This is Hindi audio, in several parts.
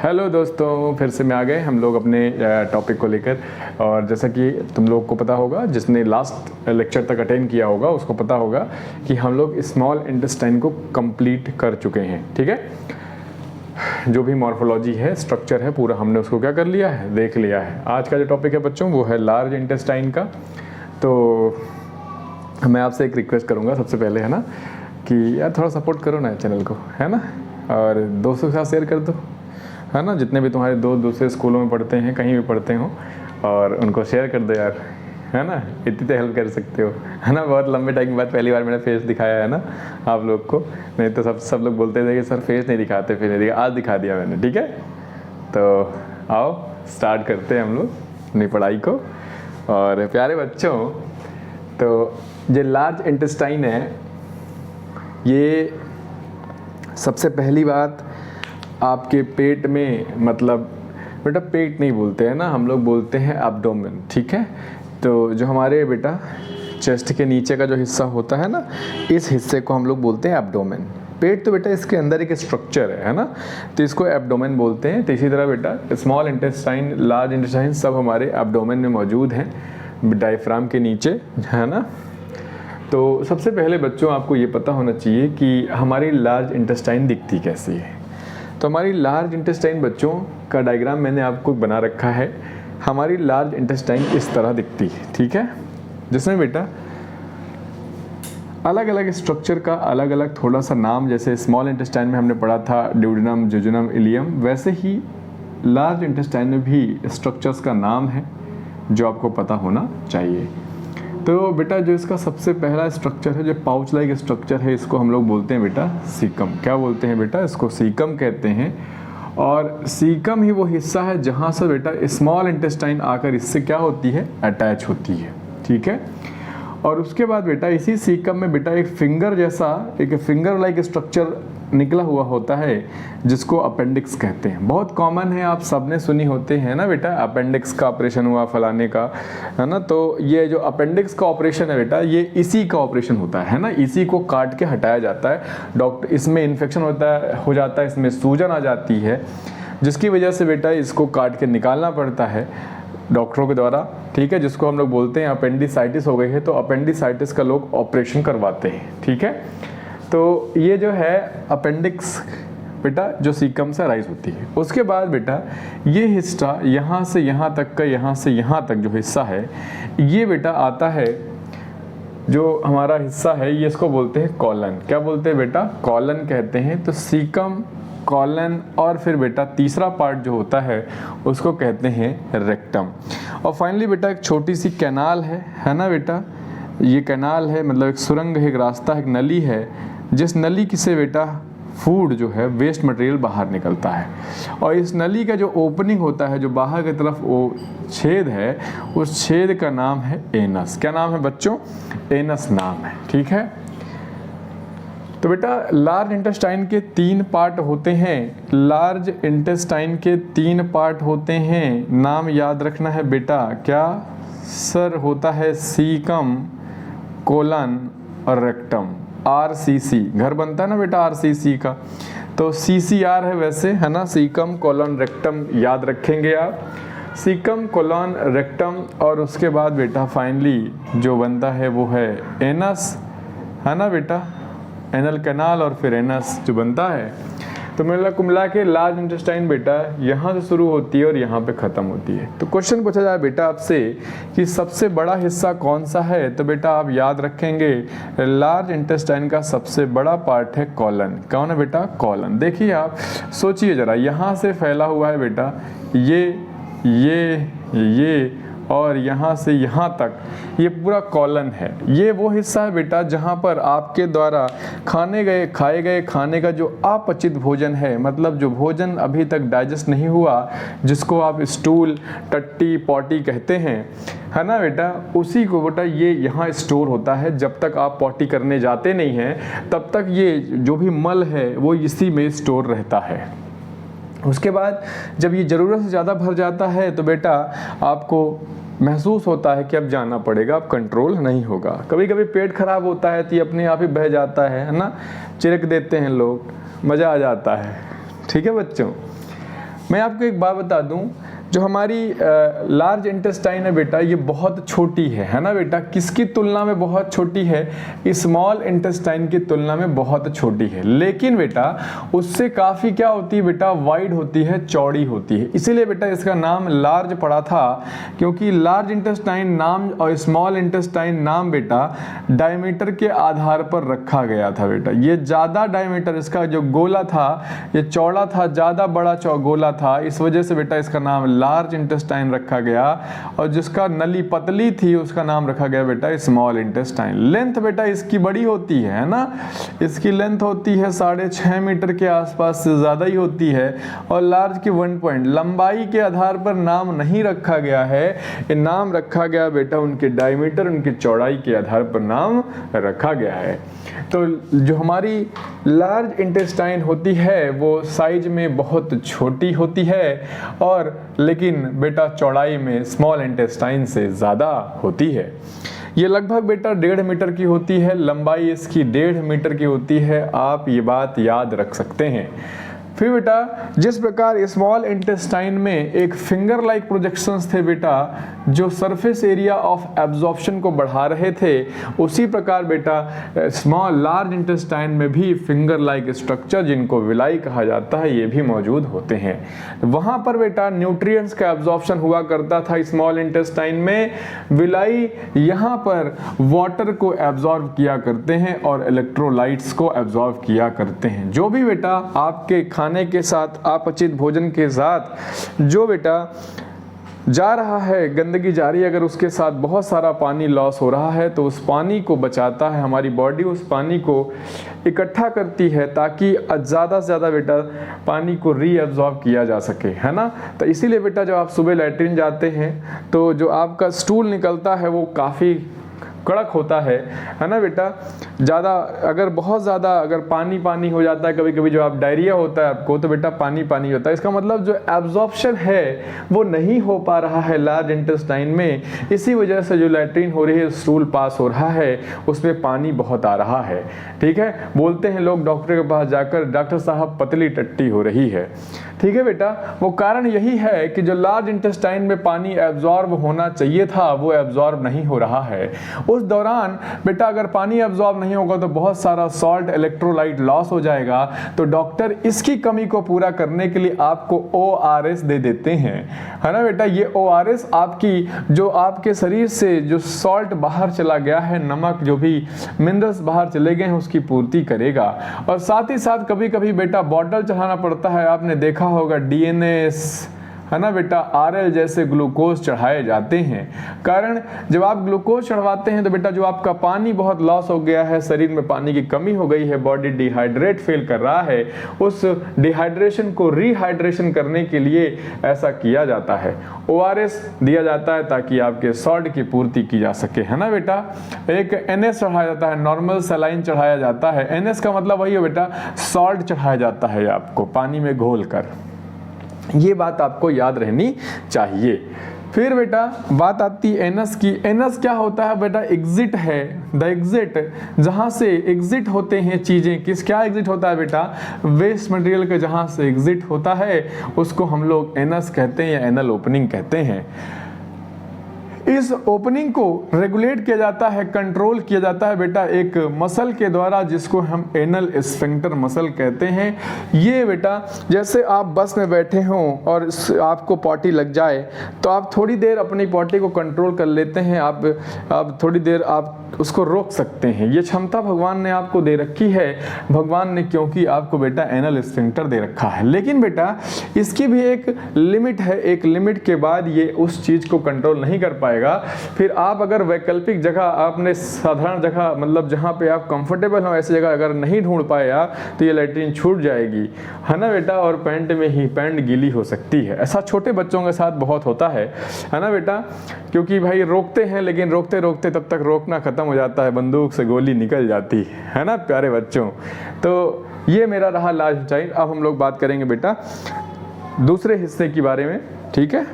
हेलो दोस्तों, फिर से मैं आ गए हम लोग अपने टॉपिक को लेकर। और जैसा कि तुम लोग को पता होगा, जिसने लास्ट लेक्चर तक अटेंड किया होगा उसको पता होगा कि हम लोग स्मॉल इंटेस्टाइन को कंप्लीट कर चुके हैं। ठीक है, जो भी मॉर्फोलॉजी है, स्ट्रक्चर है, पूरा हमने उसको क्या कर लिया है, देख लिया है। आज का जो टॉपिक है बच्चों वो है लार्ज इंटेस्टाइन का। तो मैं आपसे एक रिक्वेस्ट करूँगा सबसे पहले, है ना, कि यार थोड़ा सपोर्ट करो ना चैनल को, है ना, और दोस्तों के साथ शेयर कर दो, है ना, जितने भी तुम्हारे दोस्त दूसरे स्कूलों में पढ़ते हैं, कहीं भी पढ़ते हो, और उनको शेयर कर दो यार, है ना। इतनी तो हेल्प कर सकते हो, है ना। बहुत लंबे टाइम के बाद पहली बार मैंने फेस दिखाया है ना आप लोग को, नहीं तो सब लोग बोलते थे कि सर फेस नहीं दिखाते, फिर नहीं दिखा, आज दिखा दिया मैंने। ठीक है, तो आओ स्टार्ट करते हैं हम लोग अपनी पढ़ाई को। और प्यारे बच्चों, तो जो लार्ज इंटेस्टाइन है, ये सबसे पहली बात आपके पेट में, मतलब बेटा पेट नहीं बोलते हैं ना, हम लोग बोलते हैं एब्डोमेन। ठीक है, तो जो हमारे बेटा चेस्ट के नीचे का जो हिस्सा होता है ना, इस हिस्से को हम लोग बोलते हैं एब्डोमेन। पेट तो बेटा इसके अंदर एक स्ट्रक्चर है ना, तो इसको एब्डोमेन बोलते हैं। तो इसी तरह बेटा स्मॉल इंटेस्टाइन, लार्ज इंटेस्टाइन सब हमारे एब्डोमेन में मौजूद हैं, डायफ्राम के नीचे, है ना। तो सबसे पहले बच्चों आपको ये पता होना चाहिए कि हमारी लार्ज इंटेस्टाइन दिखती कैसी है। तो हमारी लार्ज इंटेस्टाइन बच्चों का डायग्राम मैंने आपको बना रखा है। हमारी लार्ज इंटेस्टाइन इस तरह दिखती है। ठीक है, जिसमें बेटा अलग अलग स्ट्रक्चर का अलग अलग थोड़ा सा नाम, जैसे स्मॉल इंटेस्टाइन में हमने पढ़ा था ड्यूडेनम, जेजुनम, इलियम, वैसे ही लार्ज इंटेस्टाइन में भी स्ट्रक्चर्स का नाम है जो आपको पता होना चाहिए। तो बेटा जो इसका सबसे पहला स्ट्रक्चर है, जो पाउच लाइक स्ट्रक्चर है, इसको हम लोग बोलते हैं बेटा सीकम। क्या बोलते हैं बेटा, इसको सीकम कहते हैं। और सीकम ही वो हिस्सा है जहाँ से बेटा स्मॉल इंटेस्टाइन आकर इससे क्या होती है, अटैच होती है। ठीक है, और उसके बाद बेटा इसी सीकम में बेटा एक फिंगर जैसा, एक फिंगर लाइक स्ट्रक्चर निकला हुआ होता है जिसको अपेंडिक्स कहते हैं। बहुत कॉमन है, आप सबने सुनी होते हैं ना बेटा, अपेंडिक्स का ऑपरेशन हुआ फलाने का, है ना। तो ये जो अपेंडिक्स का ऑपरेशन है बेटा, ये इसी का ऑपरेशन होता है ना, इसी को काट के हटाया जाता है। डॉक्टर, इसमें इन्फेक्शन हो जाता है, इसमें सूजन आ जाती है, जिसकी वजह से बेटा इसको काट के निकालना पड़ता है डॉक्टरों के द्वारा। ठीक है, जिसको हम लोग बोलते हैं अपेंडिसाइटिस हो गई है, तो अपेंडिसाइटिस का लोग ऑपरेशन करवाते हैं। ठीक है, तो ये जो है अपेंडिक्स बेटा जो सीकम से राइज होती है। उसके बाद बेटा ये हिस्सा यहाँ से यहाँ तक का, यहाँ से यहाँ तक जो हिस्सा है, ये बेटा आता है, जो हमारा हिस्सा है ये, इसको बोलते हैं कॉलन। क्या बोलते हैं बेटा, कॉलन कहते हैं। तो सीकम, कॉलन, और फिर बेटा तीसरा पार्ट जो होता है उसको कहते हैं रेक्टम। और फाइनली बेटा एक छोटी सी कैनाल है ना बेटा, ये कैनाल है, मतलब एक सुरंग है, एक रास्ता है, एक नली है, जिस नली से बेटा फूड जो है, वेस्ट मटेरियल बाहर निकलता है। और इस नली का जो ओपनिंग होता है, जो बाहर की तरफ वो छेद है, उस छेद का नाम है एनस। क्या नाम है बच्चों, एनस नाम है। ठीक है, तो बेटा लार्ज इंटेस्टाइन के 3 पार्ट होते हैं। लार्ज इंटेस्टाइन के 3 पार्ट होते हैं, नाम याद रखना है बेटा। क्या सर, होता है सीकम, कोलन और रेक्टम। RCC घर बनता है ना बेटा RCC का, तो CCR है वैसे, है ना, सीकम, कोलन, रेक्टम याद रखेंगे आप, सीकम, कोलन, रेक्टम। और उसके बाद बेटा फाइनली जो बनता है वो है एनस, है ना बेटा, एनल कैनाल, और फिर एनस जो बनता है। तो मिला के लार्ज इंटेस्टाइन बेटा यहाँ से शुरू होती है और यहाँ पे ख़त्म होती है। तो क्वेश्चन पूछा जाए बेटा आपसे कि सबसे बड़ा हिस्सा कौन सा है, तो बेटा आप याद रखेंगे लार्ज इंटेस्टाइन का सबसे बड़ा पार्ट है कॉलन। कौन है बेटा, कॉलन। देखिए आप सोचिए ज़रा, यहाँ से फैला हुआ है बेटा ये और यहाँ से यहाँ तक ये पूरा कॉलन है। ये वो हिस्सा है बेटा जहाँ पर आपके द्वारा खाए गए खाने का जो अपचित भोजन है, मतलब जो भोजन अभी तक डाइजेस्ट नहीं हुआ, जिसको आप स्टूल, टट्टी, पॉटी कहते हैं, है ना बेटा, उसी को बेटा ये यहाँ स्टोर होता है। जब तक आप पॉटी करने जाते नहीं हैं तब तक ये जो भी मल है वो इसी में स्टोर रहता है। उसके बाद जब ये ज़रूरत से ज़्यादा भर जाता है तो बेटा आपको महसूस होता है कि अब जाना पड़ेगा, अब कंट्रोल नहीं होगा। कभी कभी पेट खराब होता है तो ये अपने आप ही बह जाता है ना, चिरक देते हैं लोग, मज़ा आ जाता है। ठीक है बच्चों, मैं आपको एक बात बता दूं, जो हमारी लार्ज इंटेस्टाइन है बेटा, ये बहुत छोटी है ना बेटा, किसकी तुलना में बहुत छोटी है? स्मॉल इंटेस्टाइन की तुलना में बहुत छोटी है, लेकिन बेटा उससे काफ़ी क्या होती है बेटा, वाइड होती है, चौड़ी होती है। इसीलिए बेटा इसका नाम लार्ज पड़ा था, क्योंकि लार्ज इंटेस्टाइन नाम और स्मॉल इंटेस्टाइन नाम बेटा डायमीटर के आधार पर रखा गया था बेटा। ये ज़्यादा डायमीटर, इसका जो गोला था ये चौड़ा था, ज़्यादा बड़ा गोला था, इस वजह से बेटा इसका नाम लार्ज इंटेस्टाइन रखा गया, और जिसका नली पतली थी उसका नाम रखा गया बेटा स्मॉल इंटेस्टाइन। लेंथ बेटा इसकी बड़ी होती है ना, इसकी लेंथ होती है 6.5 मीटर के आसपास से ज़्यादा ही होती है, और लार्ज की 1 पॉइंट। लंबाई के आधार पर नाम नहीं रखा गया है, ये नाम रखा गया बेटा उनके डायमीटर, उनकी चौड़ाई के आधार पर नाम रखा गया है। तो जो हमारी लार्ज इंटेस्टाइन होती है वो साइज में बहुत छोटी होती है, और लेकिन बेटा चौड़ाई में स्मॉल इंटेस्टाइन से ज़्यादा होती है। ये लगभग बेटा 1.5 मीटर की होती है, लंबाई इसकी 1.5 मीटर की होती है, आप ये बात याद रख सकते हैं। फिर बेटा जिस प्रकार स्मॉल इंटेस्टाइन में एक फिंगर लाइक प्रोजेक्शंस थे बेटा, जो सरफेस एरिया ऑफ एब्जॉर्प्शन को बढ़ा रहे थे, उसी प्रकार बेटा स्मॉल लार्ज इंटेस्टाइन में भी फिंगर लाइक स्ट्रक्चर, जिनको विलाई कहा जाता है, ये भी मौजूद होते हैं। वहाँ पर बेटा न्यूट्रिएंट्स का एब्जॉर्प्शन हुआ करता था स्मॉल इंटेस्टाइन में। विलाई यहाँ पर वाटर को एब्जॉर्ब किया करते हैं और इलेक्ट्रोलाइट्स को एब्जॉर्ब किया करते हैं। जो भी बेटा आपके खाने के साथ, अपचित भोजन के साथ जो बेटा जा रहा है, गंदगी जा रही है, अगर उसके साथ बहुत सारा पानी लॉस हो रहा है तो उस पानी को बचाता है हमारी बॉडी, उस पानी को इकट्ठा करती है ताकि ज़्यादा से ज़्यादा बेटा पानी को रीअब्जॉर्ब किया जा सके, है ना। तो इसीलिए बेटा जब आप सुबह लैट्रिन जाते हैं तो जो आपका स्टूल निकलता है वो काफ़ी कड़क होता है ना बेटा। ज़्यादा अगर बहुत ज़्यादा अगर पानी हो जाता है कभी कभी, जो आप डायरिया होता है आपको, तो बेटा पानी होता है। इसका मतलब जो एब्जॉर्प्शन है वो नहीं हो पा रहा है लार्ज इंटेस्टाइन में, इसी वजह से जो लैट्रिन हो रही है, स्टूल पास हो रहा है, उसमें पानी बहुत आ रहा है। ठीक है, बोलते हैं लोग डॉक्टर के पास जाकर, डॉक्टर साहब पतली टट्टी हो रही है। ठीक है बेटा, वो कारण यही है कि जो लार्ज इंटेस्टाइन में पानी एब्जॉर्ब होना चाहिए था वो एब्जॉर्ब नहीं हो रहा है। उस दौरान बेटा अगर पानी एब्जॉर्ब नहीं होगा तो बहुत सारा सॉल्ट, इलेक्ट्रोलाइट लॉस हो जाएगा। तो डॉक्टर इसकी कमी को पूरा करने के लिए आपको ORS दे देते हैं, है ना बेटा। ये ORS आपकी जो आपके शरीर से जो सॉल्ट बाहर चला गया है, नमक जो भी मिनरल्स बाहर चले गए हैं, उसकी पूर्ति करेगा। और साथ ही साथ कभी कभी बेटा बॉटल चढ़ाना पड़ता है, आपने देखा होगा DNS, है ना बेटा, RL जैसे ग्लूकोज चढ़ाए जाते हैं। कारण जब आप ग्लूकोज चढ़वाते हैं तो बेटा जो आपका पानी बहुत लॉस हो गया है, शरीर में पानी की कमी हो गई है, बॉडी डिहाइड्रेट फील कर रहा है, उस डिहाइड्रेशन को रीहाइड्रेशन करने के लिए ऐसा किया जाता है। ORS दिया जाता है ताकि आपके सॉल्ट की पूर्ति की जा सके, है ना बेटा। एक NS चढ़ाया जाता है, नॉर्मल सलाइन चढ़ाया जाता है। NS का मतलब वही है बेटा, सॉल्ट चढ़ाया जाता है आपको पानी में घोल कर। ये बात आपको याद रहनी चाहिए। फिर बेटा बात आती है NS की। NS क्या होता है बेटा, एग्जिट है, द एग्जिट, जहाँ से एग्जिट होते हैं चीज़ें। क्या एग्जिट होता है बेटा, वेस्ट मटेरियल का जहाँ से एग्जिट होता है उसको हम लोग NS कहते हैं या एनल ओपनिंग कहते हैं। इस ओपनिंग को रेगुलेट किया जाता है, कंट्रोल किया जाता है बेटा एक मसल के द्वारा, जिसको हम एनल स्फिंक्टर मसल कहते हैं। ये बेटा जैसे आप बस में बैठे हों और आपको पॉटी लग जाए तो आप थोड़ी देर अपनी पॉटी को कंट्रोल कर लेते हैं, आप थोड़ी देर आप उसको रोक सकते हैं। ये क्षमता भगवान ने आपको दे रखी है, भगवान ने, क्योंकि आपको बेटा एनल स्फिंक्टर दे रखा है। लेकिन बेटा इसकी भी एक लिमिट है, एक लिमिट के बाद ये उस चीज़ को कंट्रोल नहीं कर पाएगा। फिर आप अगर वैकल्पिक जगह, आपने साधारण जगह, मतलब जहाँ पे आप कंफर्टेबल हो, ऐसी जगह अगर नहीं ढूंढ पाया तो ये लैट्रिन छूट जाएगी, है ना बेटा। और पैंट में ही पैंट गीली हो सकती है। ऐसा छोटे बच्चों के साथ बहुत होता है ना बेटा, क्योंकि भाई रोकते हैं लेकिन रोकते रोकते तब तक रोकना खत्म हो जाता है, बंदूक से गोली निकल जाती है ना प्यारे बच्चों। तो ये मेरा रहा लार्ज इंटेस्टाइन। अब हम लोग बात करेंगे बेटा दूसरे हिस्से के बारे में, ठीक है।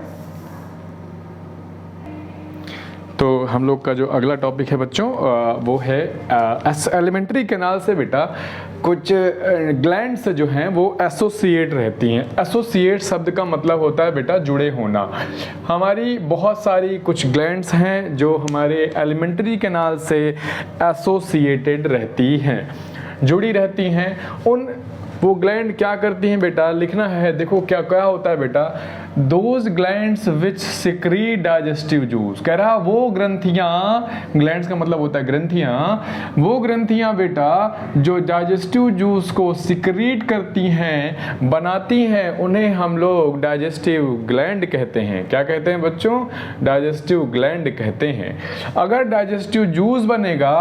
तो हम लोग का जो अगला टॉपिक है बच्चों वो है एलिमेंट्री कैनाल से बेटा कुछ ग्लैंड्स जो हैं वो एसोसिएट रहती हैं। एसोसिएट शब्द का मतलब होता है बेटा जुड़े होना। हमारी बहुत सारी कुछ ग्लैंड्स हैं जो हमारे एलिमेंट्री कैनाल से एसोसिएटेड रहती हैं, जुड़ी रहती हैं। वो ग्लैंड क्या करती हैं बेटा, लिखना है, देखो क्या क्या होता है बेटा, those glands which secrete digestive juice. कह रहा वो ग्रंथियां, ग्लैंड्स का मतलब होता है ग्रंथियां, वो ग्रंथियां बेटा जो डाइजेस्टिव जूस को सिक्रीट करती हैं, बनाती हैं, उन्हें हम लोग डाइजेस्टिव ग्लैंड कहते हैं। क्या कहते हैं बच्चों, डाइजेस्टिव ग्लैंड कहते हैं। अगर डाइजेस्टिव जूस बनेगा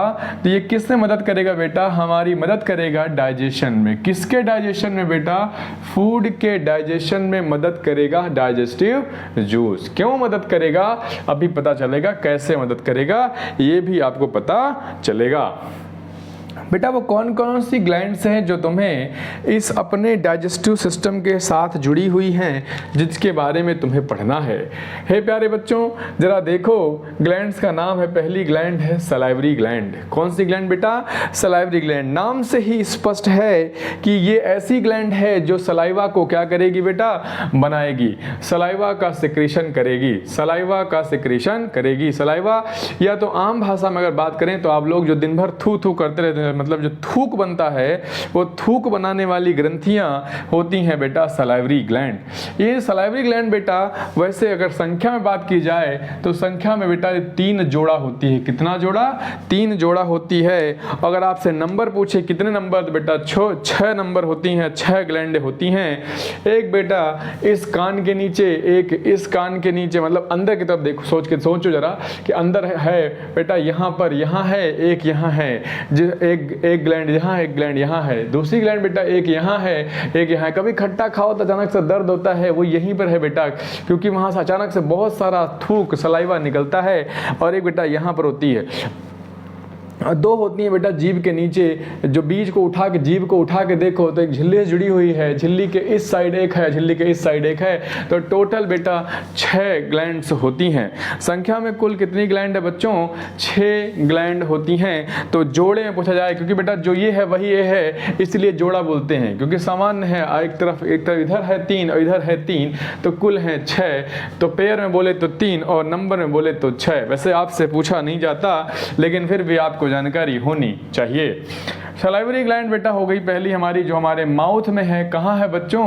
तो ये किससे मदद करेगा बेटा, हमारी मदद करेगा डाइजेशन में। किसके डाइजेशन में बेटा, फूड के डाइजेशन में मदद करेगा डाइजेस्टिव जूस। क्यों मदद करेगा, अभी पता चलेगा कैसे मदद करेगा, ये भी आपको पता चलेगा। बेटा वो कौन कौन सी ग्लैंड्स हैं जो तुम्हें इस अपने डाइजेस्टिव सिस्टम के साथ जुड़ी हुई हैं, जिसके बारे में तुम्हें पढ़ना है। हे प्यारे बच्चों जरा देखो, ग्लैंड्स का नाम है, पहली ग्लैंड है सलाइवरी ग्लैंड। कौन सी ग्लैंड बेटा, सलाइवरी ग्लैंड। नाम से ही स्पष्ट है कि ये ऐसी ग्लैंड है जो सलाइवा को क्या करेगी बेटा, बनाएगी, सलाइवा का सिक्रीशन करेगी, सलाइवा का सिक्रीशन करेगी। सलाइवा या तो आम भाषा में अगर बात करें तो आप लोग जो दिन भर थू थू करते रहते हैं, मतलब जो थूक बनता है, वो थूक बनाने वाली ग्रंथियां होती हैं बेटा सलाइवरी ग्लैंड। ये सलाइवरी ग्लैंड बेटा वैसे अगर संख्या में बात की जाए तो संख्या में बेटा 3 जोड़ा होती है। कितना जोड़ा, 3 जोड़ा होती है। अगर आपसे नंबर पूछे कितने नंबर, तो बेटा 6 नंबर होती हैं, 6 ग्लैंड होती हैं। एक बेटा इस कान के नीचे, एक इस कान के नीचे, मतलब अंदर की तरफ देखो, सोचो जरा कि अंदर है बेटा, यहाँ पर, यहाँ है, एक यहाँ है, एक ग्लैंड यहाँ, एक ग्लैंड यहाँ है, दूसरी ग्लैंड बेटा एक यहाँ है, एक यहाँ है। कभी खट्टा खाओ तो अचानक से दर्द होता है, वो यहीं पर है बेटा, क्योंकि वहाँ से अचानक से बहुत सारा थूक सलाइवा निकलता है। और एक बेटा यहाँ पर होती है, 2 होती हैं बेटा जीभ के नीचे, जो बीज को उठा के, जीभ को उठा के देखो तो एक झिल्ली से जुड़ी हुई है, झिल्ली के इस साइड एक है, झिल्ली के इस साइड एक है। तो टोटल बेटा 6 ग्लैंड्स होती हैं। संख्या में कुल कितनी ग्लैंड है बच्चों, 6 ग्लैंड होती हैं। तो जोड़े में पूछा जाए, क्योंकि बेटा जो ये है वही ये है, इसलिए जोड़ा बोलते हैं, क्योंकि सामान्य है, एक तरफ इधर है 3 और इधर है 3, तो कुल है 6। तो पेयर में बोले तो 3 और नंबर में बोले तो 6। वैसे आपसे पूछा नहीं जाता, लेकिन फिर भी आपको जानकारी होनी चाहिए। सलाइवरी ग्लैंड बेटा हो गई पहली हमारी, जो हमारे माउथ में है। कहाँ है बच्चों,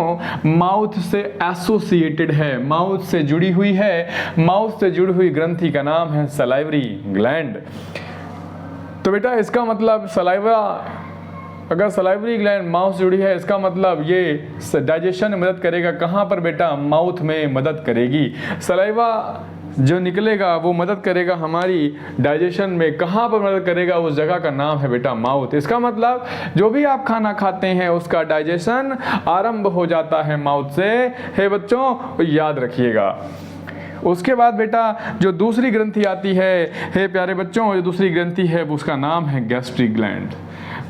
माउथ से एसोसिएटेड है, माउथ से जुड़ी हुई है। माउथ से जुड़ी हुई ग्रंथि का नाम है सलाइवरी ग्लैंड। तो बेटा इसका मतलब सलाइवा, अगर सलाइवरी ग्लैंड माउथ से जुड़ी है, इसका मतलब ये डाइजेशन में मदद करेगा। कहाँ पर बेटा, माउथ में मदद करेगी। सलाइवा जो निकलेगा वो मदद करेगा हमारी डाइजेशन में। कहाँ पर मदद करेगा, उस जगह का नाम है बेटा माउथ। इसका मतलब जो भी आप खाना खाते हैं उसका डाइजेशन आरंभ हो जाता है माउथ से। हे बच्चों याद रखिएगा। उसके बाद बेटा जो दूसरी ग्रंथि आती है, हे प्यारे बच्चों, जो दूसरी ग्रंथि है उसका नाम है गैस्ट्रिक ग्लैंड।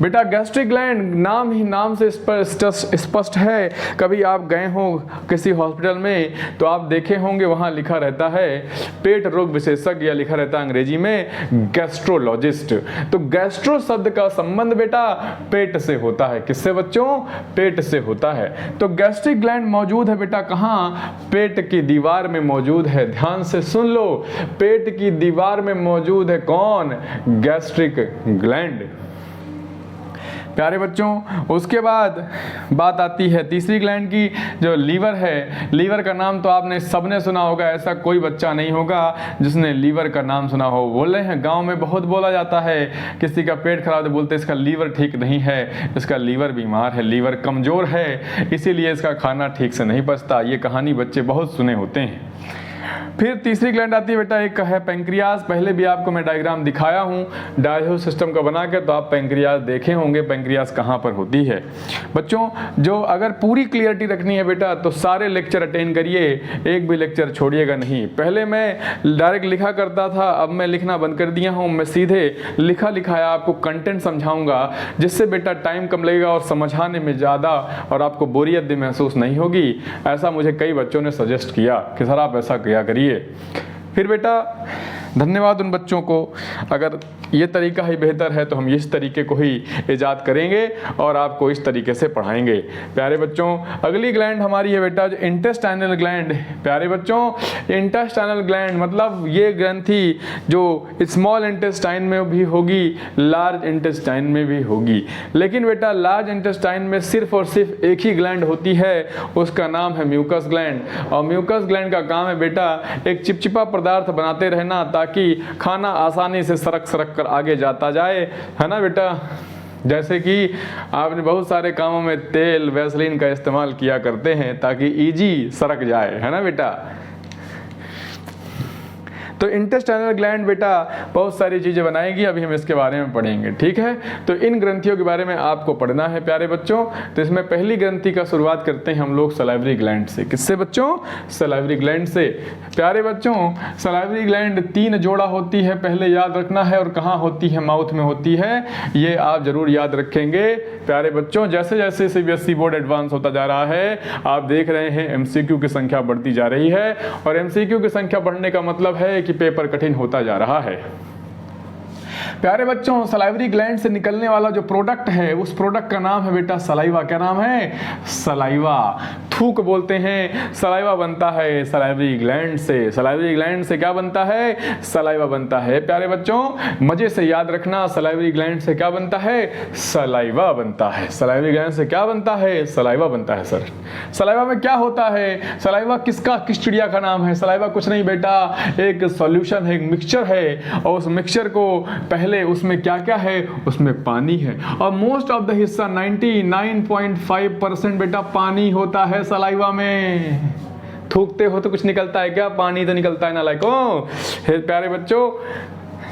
बेटा गैस्ट्रिक ग्लैंड नाम ही नाम से स्पष्ट है। कभी आप गए हो किसी हॉस्पिटल में तो आप देखे होंगे वहाँ लिखा रहता है पेट रोग विशेषज्ञ, या लिखा रहता है अंग्रेजी में गैस्ट्रोलॉजिस्ट। तो गैस्ट्रो शब्द का संबंध बेटा पेट से होता है। किससे बच्चों, पेट से होता है। तो गैस्ट्रिक ग्लैंड मौजूद है बेटा कहाँ, पेट की दीवार में मौजूद है। ध्यान से सुन लो, पेट की दीवार में मौजूद है कौन, गैस्ट्रिक ग्लैंड। प्यारे बच्चों उसके बाद बात आती है तीसरी ग्लैंड की, जो लीवर है। लीवर का नाम तो आपने सबने सुना होगा, ऐसा कोई बच्चा नहीं होगा जिसने लीवर का नाम सुना हो। बोल रहे हैं गांव में बहुत बोला जाता है, किसी का पेट खराब तो बोलते इसका लीवर ठीक नहीं है, इसका लीवर बीमार है, लीवर कमज़ोर है, इसीलिए इसका खाना ठीक से नहीं पचता। ये कहानी बच्चे बहुत सुने होते हैं। फिर तीसरी ग्लैंड आती है बेटा, एक है पेंक्रियाज। पहले भी आपको मैं डायग्राम दिखाया हूँ डाइजेस्टिव सिस्टम का बना के, तो आप पेंक्रियाज देखे होंगे। पेंक्रियाज कहाँ पर होती है बच्चों, जो अगर पूरी क्लियरिटी रखनी है बेटा तो सारे लेक्चर अटेंड करिए, एक भी लेक्चर छोड़िएगा नहीं। पहले मैं डायरेक्ट लिखा करता था, अब मैं लिखना बंद कर दिया हूँ। मैं सीधे लिखा लिखाया आपको कंटेंट समझाऊंगा, जिससे बेटा टाइम कम लगेगा और समझाने में ज़्यादा, और आपको बोरियत भी महसूस नहीं होगी। ऐसा मुझे कई बच्चों ने सजेस्ट किया कि सर आप ऐसा किया करिए। फिर बेटा धन्यवाद उन बच्चों को। अगर ये तरीका ही बेहतर है तो हम इस तरीके को ही ईजाद करेंगे और आपको इस तरीके से पढ़ाएंगे। प्यारे बच्चों, अगली ग्लैंड हमारी है बेटा जो इंटेस्टाइनल ग्लैंड। प्यारे बच्चों, इंटेस्टाइनल ग्लैंड मतलब ये ग्रंथि जो स्मॉल इंटेस्टाइन में भी होगी, लार्ज इंटेस्टाइन में भी होगी। लेकिन बेटा लार्ज इंटेस्टाइन में सिर्फ और सिर्फ एक ही ग्लैंड होती है, उसका नाम है म्यूकस ग्लैंड। और म्यूकस ग्लैंड का काम है बेटा एक चिपचिपा पदार्थ बनाते रहना ताकि खाना आसानी से सरक सरक कर आगे जाता जाए, है ना बेटा। जैसे कि आपने बहुत सारे कामों में तेल वैसलीन का इस्तेमाल किया करते हैं ताकि इजी सरक जाए, है ना बेटा। तो इंटेस्टाइनल ग्लैंड बेटा बहुत सारी चीज़ें बनाएगी, अभी हम इसके बारे में पढ़ेंगे, ठीक है। तो इन ग्रंथियों के बारे में आपको पढ़ना है प्यारे बच्चों। तो इसमें पहली ग्रंथि का शुरुआत करते हैं हम लोग सलाइवरी ग्लैंड से। किससे बच्चों? सलाइवरी ग्लैंड से। प्यारे बच्चों, सलाइवरी ग्लैंड 3 जोड़ा होती है, पहले याद रखना है। और कहाँ होती है? माउथ में होती है, ये आप जरूर याद रखेंगे प्यारे बच्चों। जैसे जैसे सीबीएसई बोर्ड एडवांस होता जा रहा है, आप देख रहे हैं एमसीक्यू की संख्या बढ़ती जा रही है। और एमसीक्यू की संख्या बढ़ने का मतलब है कि पेपर कठिन होता जा रहा है। प्यारे बच्चों, सलाइवरी ग्लैंड से निकलने वाला जो प्रोडक्ट है उस प्रोडक्ट का नाम है बेटा सलाइवा। क्या नाम है? सलाइवा। थूक बोलते हैं, सलाइवा बनता है सलाइवरी ग्लैंड से। सलाइवरी ग्लैंड से क्या बनता है? सलाइवा बनता है। प्यारे बच्चों, मजे से याद रखना, सलाइवरी ग्लैंड से क्या बनता है? सलाइवा बनता है। सलाइवरी ग्लैंड से क्या बनता है? सलाइवा बनता है। सर, सलाइवा में क्या होता है? सलाइवा किस चिड़िया का नाम है? सलाइवा कुछ नहीं बेटा, एक सॉल्यूशन है, एक मिक्सचर है। और उस मिक्सचर को पहले उसमें क्या क्या है? उसमें पानी है। और मोस्ट ऑफ द हिस्सा 99.5% बेटा पानी होता है सलाइवा में। थूकते हो तो कुछ निकलता है क्या? पानी तो निकलता है नालायकों। प्यारे बच्चों,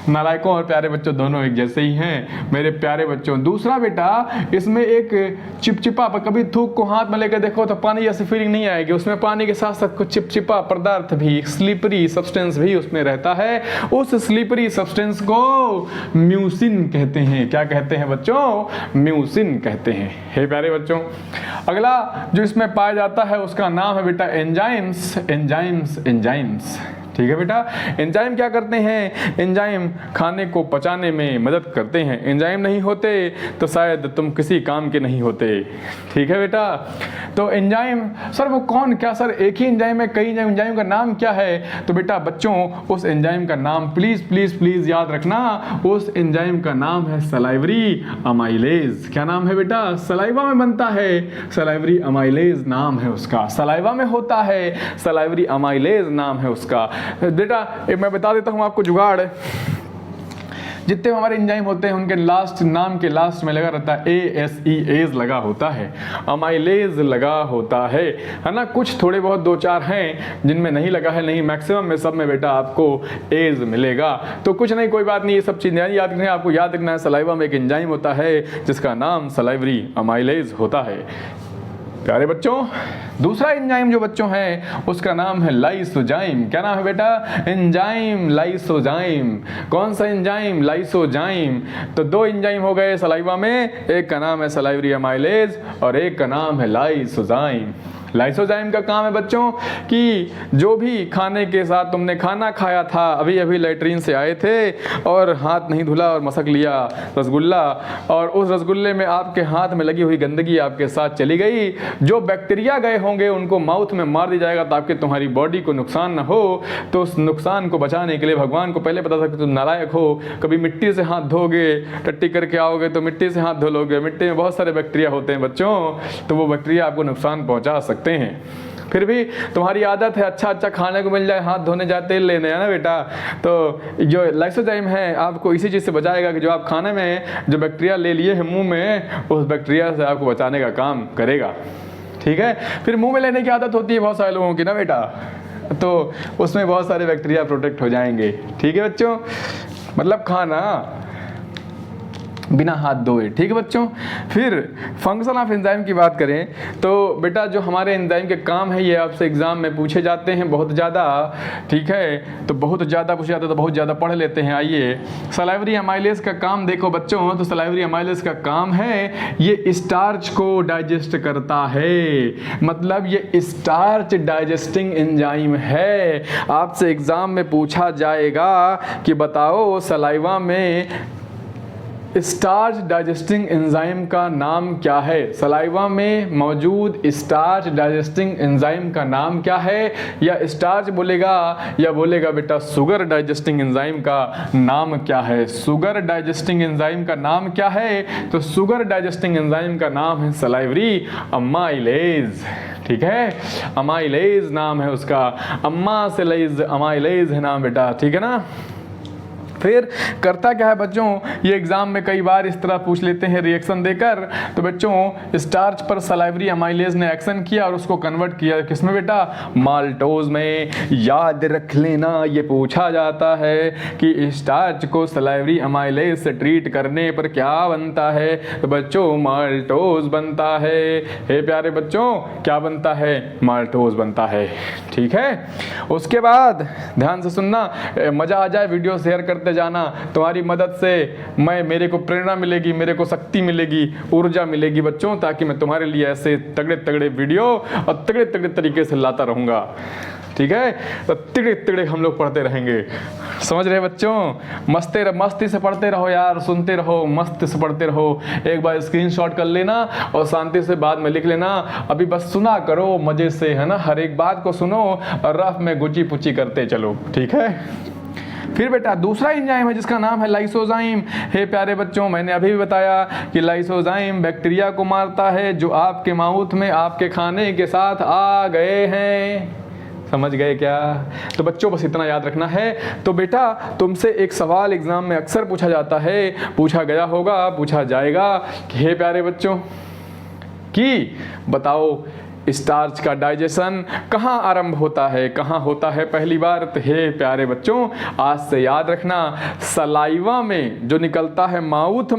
नालायकों और प्यारे बच्चों दोनों एक जैसे ही हैं मेरे प्यारे बच्चों। दूसरा बेटा, इसमें एक चिपचिपा, कभी थूक को हाथ में लेकर देखो तो पानी जैसी फीलिंग नहीं आएगी। उसमें पानी के साथ साथ कुछ चिपचिपा पदार्थ भी, स्लिपरी सब्सटेंस भी उसमें रहता है। उस स्लिपरी सब्सटेंस को म्यूसिन कहते हैं। क्या कहते हैं बच्चों? म्यूसिन कहते हैं। हे प्यारे बच्चों, अगला जो इसमें पाया जाता है उसका नाम है बेटा एंजाइम्स। एंजाइम्स, एंजाइम्स, ठीक है बेटा। एंजाइम क्या करते हैं? एंजाइम खाने को पचाने में मदद करते हैं। एंजाइम नहीं होते तो शायद तुम किसी काम के नहीं होते, ठीक है बेटा। तो एंजाइम, सर वो कौन, क्या सर एक ही एंजाइम है, कई एंजाइम, एंजाइम का नाम क्या है? तो बेटा बच्चों, उस एंजाइम का नाम प्लीज प्लीज प्लीज याद रखना। उस एंजाइम का नाम है सलाइवरी अमाइलेज। क्या नाम है बेटा? सलाइवा में बनता है, सलाइवरी अमाइलेज नाम है उसका। सलाइवा में होता है, सलाइवरी अमाइलेज नाम है उसका। बेटा मैं बता देता हूं आपको जुगाड़। जितने हमारे एंजाइम होते हैं उनके लास्ट, नाम के लास्ट में लगा रहता है ASE, एज लगा होता है, अमाइलेज लगा होता है ना। कुछ थोड़े बहुत 2-4 हैं जिनमें नहीं लगा है, नहीं मैक्सिमम में सब में बेटा आपको एज मिलेगा। तो कुछ नहीं, कोई बात नहीं, ये सब चीज़ें याद रखनी है। आपको याद रखना है सलाइवा में एक एंजाइम होता है जिसका नाम सलाइवरी अमाइलेज होता है। प्यारे बच्चों, दूसरा एंजाइम जो बच्चों है उसका नाम है लाइसोजाइम। क्या नाम है बेटा? Enzyme lysozyme. कौन सा एंजाइम? लाइसोजाइम। तो 2 एंजाइम हो गए सलाइवा में, एक का नाम है सलाइवरी अमाइलेज और एक का नाम है लाइसोजाइम। लाइसोजाइम का काम है बच्चों कि जो भी खाने के साथ तुमने खाना खाया था, अभी अभी लैट्रीन से आए थे और हाथ नहीं धुला और मसक लिया रसगुल्ला, और उस रसगुल्ले में आपके हाथ में लगी हुई गंदगी आपके साथ चली गई, जो बैक्टीरिया गए होंगे उनको माउथ में मार दिया जाएगा ताकि तुम्हारी बॉडी को नुकसान ना हो। तो उस नुकसान को बचाने के लिए भगवान को पहले पता था कि तुम नालायक हो, कभी मिट्टी से हाथ धोगे, टट्टी करके आओगे तो मिट्टी से हाथ धो लोगे। मिट्टी में बहुत सारे बैक्टीरिया होते हैं बच्चों, तो वो बैक्टीरिया आपको नुकसान पहुंचा सकते हैं। फिर भी तुम्हारी आदत है अच्छा अच्छा खाने को मिल जाए, हाथ धोने जाए, तेल लेने, है ना बेटा। तो जो लाइसोजाइम है आपको इसी चीज़ से बचाएगा कि जो आप खाने में जो बैक्टीरिया ले लिए हैं मुंह में, उस बैक्टीरिया से आपको बचाने का काम करेगा, ठीक है। फिर मुंह में लेने की आदत होती है बहुत सारे लोगों की ना बेटा, तो उसमें बहुत सारे बैक्टीरिया प्रोटेक्ट हो जाएंगे, ठीक है बच्चों। मतलब खाना बिना हाथ धोए। ठीक है बच्चों। फिर फंक्शन ऑफ एंजाइम की बात करें तो बेटा जो हमारे एंजाइम के काम है ये आपसे एग्जाम में पूछे जाते हैं बहुत ज़्यादा। ठीक है, तो बहुत ज़्यादा पूछे जाते हैं तो बहुत ज़्यादा पढ़ लेते हैं। आइए, सलाइवरी अमाइलेज का काम देखो बच्चों। तो सलाइवरी अमाइलेज का काम है ये स्टार्च को डाइजेस्ट करता है, मतलब ये स्टार्च डाइजेस्टिंग एंजाइम है। आपसे एग्जाम में पूछा जाएगा कि बताओ सलाइवा में स्टार्च डाइजेस्टिंग एंजाइम का नाम क्या है। सलाइवा में मौजूद स्टार्च डाइजेस्टिंग एंजाइम का नाम क्या है, या स्टार्च बोलेगा या बोलेगा बेटा शुगर डाइजेस्टिंग एंजाइम का नाम क्या है। शुगर डाइजेस्टिंग एंजाइम का नाम क्या है, तो शुगर डाइजेस्टिंग एंजाइम का नाम है सलाइवरी अमाइलेज। ठीक है, अमाइलेज नाम है उसका, अम्मा सेलेज अमाइलेज है नाम बेटा। ठीक है ना। फिर करता क्या है बच्चों, ये एग्जाम में कई बार इस तरह पूछ लेते हैं रिएक्शन देकर। तो बच्चों स्टार्च पर सलाइवरी अमाइलेज ने एक्शन किया और उसको कन्वर्ट किया किसमें बेटा, माल्टोज में। याद रख लेना, ये पूछा जाता है कि स्टार्च को सलाइवरी अमाइलेज से ट्रीट करने पर क्या बनता है, तो बच्चों माल्टोज बनता है। हे प्यारे बच्चों, क्या बनता है, माल्टोज बनता है। ठीक है, उसके बाद ध्यान से सुनना, मजा आ जाए वीडियो शेयर करते जाना, तुम्हारी मदद से मेरे को प्रेरणा मिलेगी, मेरे को शक्ति मिलेगी, ऊर्जा मिलेगी बच्चों, ताकि मैं तुम्हारे लिए ऐसे तगड़े तगड़े वीडियो और तगड़े तगड़े तरीके से लाता रहूँगा। ठीक है, तो तगड़े तगड़े हम लोग पढ़ते रहेंगे। समझ रहे बच्चों, मस्ती से पढ़ते रहो यार, सुनते रहो, मस्त से पढ़ते रहो। एक बार स्क्रीनशॉट कर लेना और शांति से बाद में लिख लेना। अभी बस सुना करो मज़े से, है ना, हर एक बात को सुनो और रफ में गुची पुची करते चलो। ठीक है। फिर बेटा दूसरा एंजाइम है जिसका नाम है लाइसोजाइम। हे प्यारे बच्चों, मैंने अभी भी बताया कि लाइसोजाइम बैक्टीरिया को मारता है जो आपके माउथ में आपके खाने के साथ आ गए हैं। समझ गए क्या? तो बच्चों बस इतना याद रखना है। तो बेटा तुमसे एक सवाल एग्जाम में अक्सर पूछा जाता है, पूछा गया होगा, पूछा जाएगा कि हे प्यारे बच्चों कि बताओ स्टार्च का डाइजेशन कहाँ आरंभ होता है, कहाँ होता है पहली बार। तो हे प्यारे बच्चों, आज से याद रखना, सलाइवा में जो निकलता है माउथ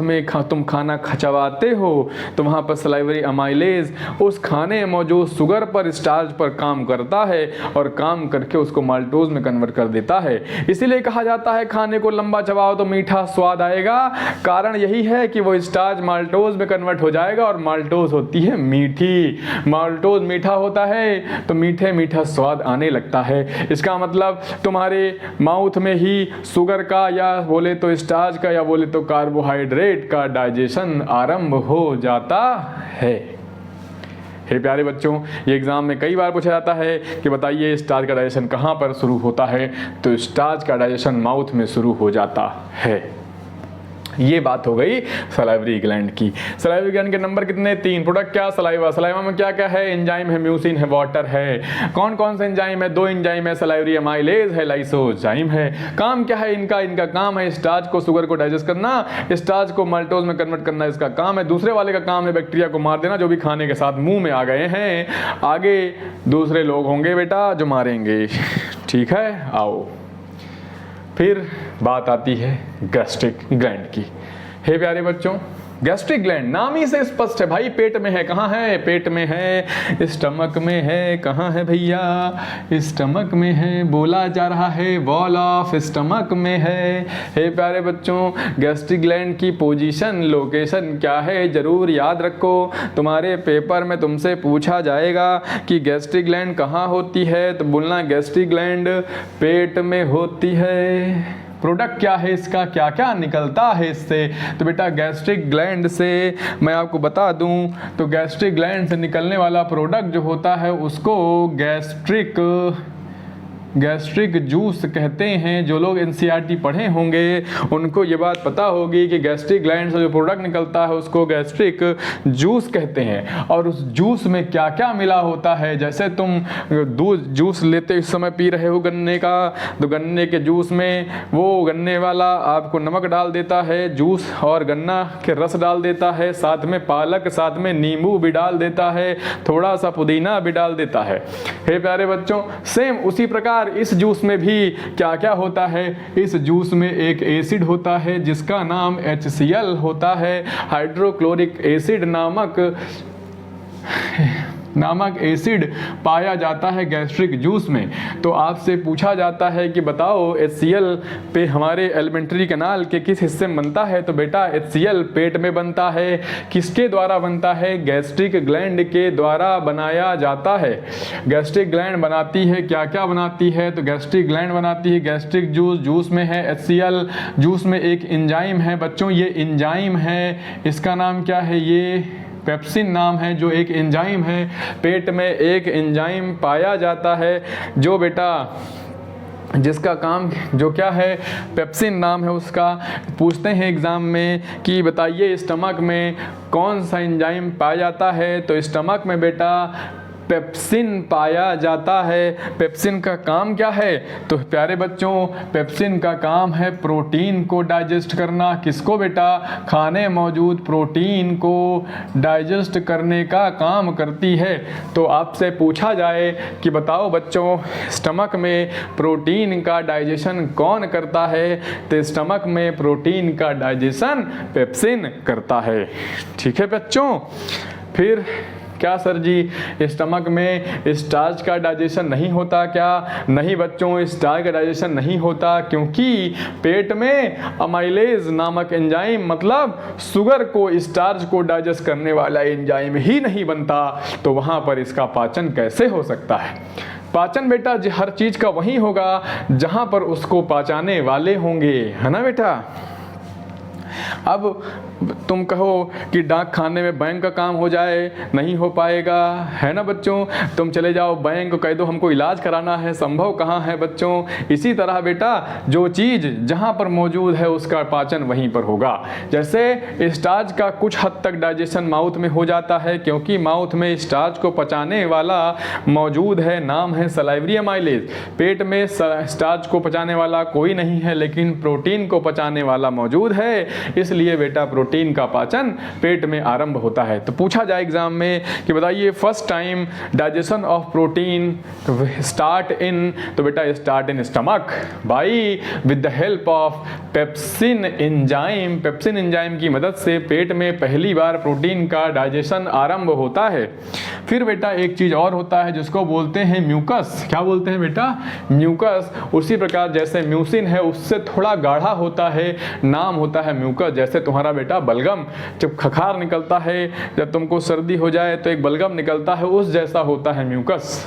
में तुम खाना खचवाते हो तो वहाँ पर सलाइवरी अमाइलेज उस खाने में मौजूद शुगर पर, स्टार्च पर काम करता है और काम करके उसको माल्टोज में कन्वर्ट कर देता है। इसीलिए कहा जाता है खाने को लंबा चबाओ तो मीठा स्वाद आएगा। कारण यही है कि वो स्टार्च माल्टोज में कन्वर्ट हो जाएगा और माल्टोज होती है मीठी। माल्टोज मीठा होता है तो मीठे मीठा स्वाद आने लगता है। इसका मतलब तुम्हारे माउथ में ही शुगर का या बोले तो स्टार्च का या बोले तो कार्बोहाइड्रेट का डाइजेशन आरंभ हो जाता है। हे प्यारे बच्चों, ये एग्जाम में कई बार पूछा जाता है कि बताइए स्टार्च का डाइजेशन कहाँ पर शुरू होता है। तो स्टार्च का डाइजेशन माउथ में शुरू हो जाता है। ये बात हो गई सलाइवरी ग्लैंड की। सलाइवरी ग्लैंड के नंबर कितने, 3। प्रोडक्ट क्या, सलाइवा। सलाइवा में क्या क्या है, एंजाइम है, म्यूसिन है, वाटर है। कौन कौन से एंजाइम है, 2 एंजाइम है, सलाइवरी अमाइलेज है, लाइसोजाइम है। काम क्या है इनका, इनका काम है स्टार्च को, शुगर को डाइजेस्ट करना, स्टार्च को माल्टोज में कन्वर्ट करना इसका काम है। दूसरे वाले का काम है बैक्टीरिया को मार देना जो भी खाने के साथ मुंह में आ गए हैं। आगे दूसरे लोग होंगे बेटा जो मारेंगे। ठीक है, आओ फिर बात आती है गैस्ट्रिक ग्लैंड की। हे प्यारे बच्चों, गैस्ट्रिक ग्लैंड नाम ही से स्पष्ट है भाई, पेट में है। कहाँ है, पेट में है, स्टमक में है। कहाँ है भैया, स्टमक में है। बोला जा रहा है वॉल ऑफ स्टमक में है। हे प्यारे बच्चों, गैस्ट्रिक ग्लैंड की पोजीशन, लोकेशन क्या है जरूर याद रखो। तुम्हारे पेपर में तुमसे पूछा जाएगा कि गैस्ट्रिक ग्लैंड कहाँ होती है, तो बोलना गैस्ट्रिक ग्लैंड पेट में होती है। प्रोडक्ट क्या है इसका, क्या क्या निकलता है इससे, तो बेटा गैस्ट्रिक ग्लैंड से मैं आपको बता दूं तो गैस्ट्रिक ग्लैंड से निकलने वाला प्रोडक्ट जो होता है उसको गैस्ट्रिक जूस कहते हैं। जो लोग एनसीईआरटी पढ़े होंगे उनको ये बात पता होगी कि गैस्ट्रिक ग्लैंड से जो प्रोडक्ट निकलता है उसको गैस्ट्रिक जूस कहते हैं। और उस जूस में क्या क्या मिला होता है, जैसे तुम दूध जूस लेते इस समय पी रहे हो गन्ने का, तो गन्ने के जूस में वो गन्ने वाला आपको नमक डाल देता है जूस और गन्ना के रस डाल देता है, साथ में पालक, साथ में नींबू भी डाल देता है, थोड़ा सा पुदीना भी डाल देता है। हे प्यारे बच्चों, सेम उसी प्रकार यार इस जूस में भी क्या क्या होता है, इस जूस में एक एसिड होता है जिसका नाम HCl होता है, हाइड्रोक्लोरिक एसिड नामक एसिड पाया जाता है गैस्ट्रिक जूस में। तो आपसे पूछा जाता है कि बताओ HCl पे हमारे एलिमेंट्री कैनाल के किस हिस्से में बनता है, तो बेटा HCl पेट में बनता है। किसके द्वारा बनता है, गैस्ट्रिक ग्लैंड के द्वारा बनाया जाता है। गैस्ट्रिक ग्लैंड बनाती है क्या क्या बनाती है, तो गैस्ट्रिक ग्लैंड बनाती है गैस्ट्रिक जूस, जूस में है HCl, जूस में एक एंजाइम है बच्चों, ये एंजाइम है, इसका नाम क्या है, ये पेप्सिन नाम है, जो एक एंजाइम है। पेट में एक एंजाइम पाया जाता है जो बेटा जिसका काम जो क्या है, पेप्सिन नाम है उसका। पूछते हैं एग्ज़ाम में कि बताइए स्टमक में कौन सा एंजाइम पाया जाता है, तो स्टमक में बेटा पेप्सिन पाया जाता है। पेप्सिन का काम क्या है, तो प्यारे बच्चों पेप्सिन का काम है प्रोटीन को डाइजेस्ट करना। किसको बेटा, खाने मौजूद प्रोटीन को डाइजेस्ट करने का काम करती है। तो आपसे पूछा जाए कि बताओ बच्चों स्टमक में प्रोटीन का डाइजेशन कौन करता है, तो स्टमक में प्रोटीन का डाइजेशन पेप्सिन करता है। ठीक है बच्चों। फिर क्या सर जी स्टमक में स्टार्च का डाइजेशन नहीं होता क्या, नहीं बच्चों स्टार्च का डाइजेशन नहीं होता, क्योंकि पेट में अमाइलेज नामक एंजाइम मतलब शुगर को स्टार्च को डाइजेस्ट करने वाला एंजाइम ही नहीं बनता, तो वहाँ पर इसका पाचन कैसे हो सकता है। पाचन बेटा हर चीज़ का वही होगा जहाँ पर उसको पचाने वाले होंगे, है ना बेटा। अब तुम कहो कि डाक खाने में बैंक का काम हो जाए, नहीं हो पाएगा, है ना बच्चों। तुम चले जाओ बैंक कह दो हमको इलाज कराना है, संभव कहाँ है बच्चों। इसी तरह बेटा जो चीज़ जहाँ पर मौजूद है उसका पाचन वहीं पर होगा। जैसे स्टार्च का कुछ हद तक डाइजेशन माउथ में हो जाता है, क्योंकि माउथ में स्टार्च को पचाने वाला मौजूद है, नाम है सलाइवरी अमाइलेज। पेट में स्टार्च को पचाने वाला कोई नहीं है, लेकिन प्रोटीन को पचाने वाला मौजूद है, इसलिए बेटा प्रोटीन का पाचन पेट में आरंभ होता है। तो पूछा जाए एग्जाम में कि बताइए first time digestion of protein start in, तो बेटा start in stomach by with the help of pepsin enzyme. Pepsin enzyme की मदद से पेट में पहली बार प्रोटीन का डाइजेशन आरंभ होता है। फिर बेटा एक चीज और होता है जिसको बोलते हैं म्यूकस। क्या बोलते हैं बेटा, म्यूकस। उसी प्रकार जैसे म्यूसिन है उससे थोड़ा गाढ़ा होता है, नाम होता है म्यूकस। जैसे तुम्हारा बेटा बलगम, जब खखार निकलता है, जब तुमको सर्दी हो जाए तो एक बलगम निकलता है, उस जैसा होता है म्यूकस।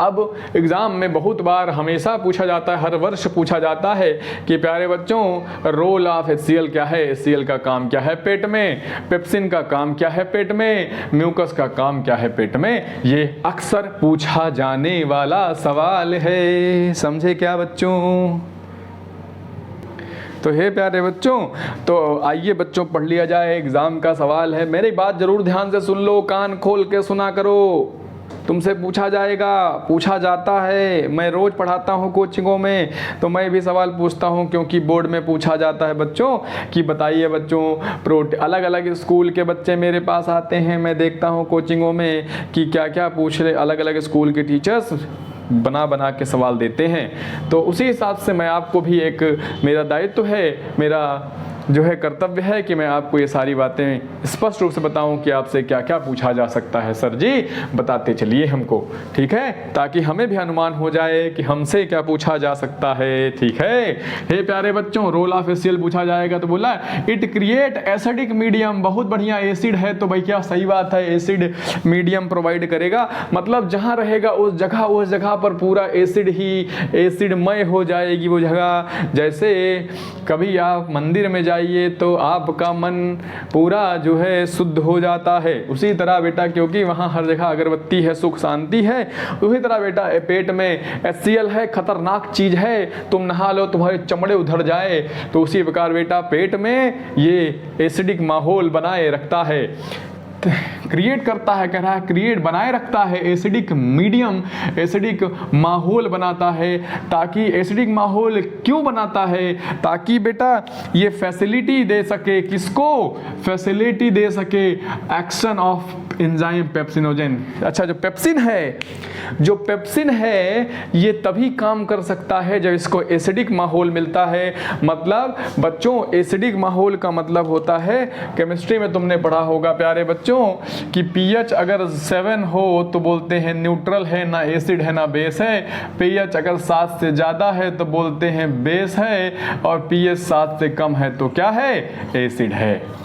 अब एग्ज़ाम में बहुत बार हमेशा पूछा जाता है, हर वर्ष पूछा जाता है कि प्यारे बच्चों रोल ऑफ HCl क्या है, HCl का काम क्या है पेट में, पेप्सिन का काम क्या है पेट में, म्यूकस का काम क्या है पेट में। ये अक्सर पूछा जाने वाला सवाल है, समझे क्या बच्चों। तो हे प्यारे बच्चों, तो आइए बच्चों पढ़ लिया जाए, एग्ज़ाम का सवाल है। मेरी बात ज़रूर ध्यान से सुन लो, कान खोल के सुना करो। तुमसे पूछा जाएगा, पूछा जाता है। मैं रोज़ पढ़ाता हूँ कोचिंगों में, तो मैं भी सवाल पूछता हूँ, क्योंकि बोर्ड में पूछा जाता है बच्चों कि बताइए बच्चों अलग अलग स्कूल के बच्चे मेरे पास आते हैं, मैं देखता हूँ कोचिंगों में कि क्या क्या पूछ रहे, अलग अलग स्कूल के टीचर्स बना बना के सवाल देते हैं। तो उसी हिसाब से मैं आपको भी एक मेरा दायित्व है, मेरा जो है कर्तव्य है कि मैं आपको ये सारी बातें स्पष्ट रूप से बताऊं कि आपसे क्या क्या पूछा जा सकता है। सर जी बताते चलिए हमको, ठीक है, ताकि हमें भी अनुमान हो जाए कि हमसे क्या पूछा जा सकता है। ठीक है हे प्यारे बच्चों, रोल ऑफ HCl पूछा जाएगा तो बोला इट क्रिएट एसिडिक मीडियम। बहुत बढ़िया, एसिड है तो भैया सही बात है, एसिड मीडियम प्रोवाइड करेगा, मतलब जहाँ रहेगा उस जगह पर पूरा एसिड ही एसिडमय हो जाएगी वो जगह। जैसे कभी आप मंदिर में जाइए तो आपका मन पूरा जो है शुद्ध हो जाता है, उसी तरह बेटा क्योंकि वहाँ हर जगह अगरबत्ती है, सुख शांति है, उसी तरह बेटा पेट में HCl है, खतरनाक चीज़ है, तुम नहा लो तुम्हारे चमड़े उधड़ जाए। तो उसी प्रकार बेटा पेट में ये एसिडिक माहौल बनाए रखता है, क्रिएट करता है, कह रहा है क्रिएट बनाए रखता है, एसिडिक मीडियम, एसिडिक माहौल बनाता है। ताकि एसिडिक माहौल क्यों बनाता है, ताकि बेटा ये फैसिलिटी दे सके, किसको फैसिलिटी दे सके, एक्शन ऑफ एंजाइम पेप्सिनोजेन। अच्छा, जो पेप्सिन है ये तभी काम कर सकता है जब इसको एसिडिक माहौल मिलता है। मतलब बच्चों, एसिडिक माहौल का मतलब होता है, केमिस्ट्री में तुमने पढ़ा होगा प्यारे बच्चों कि पीएच अगर 7 हो तो बोलते हैं न्यूट्रल है, ना एसिड है ना बेस है। पीएच अगर 7 से ज़्यादा है तो बोलते हैं बेस है, और पीएच 7 से कम है तो क्या है, एसिड है।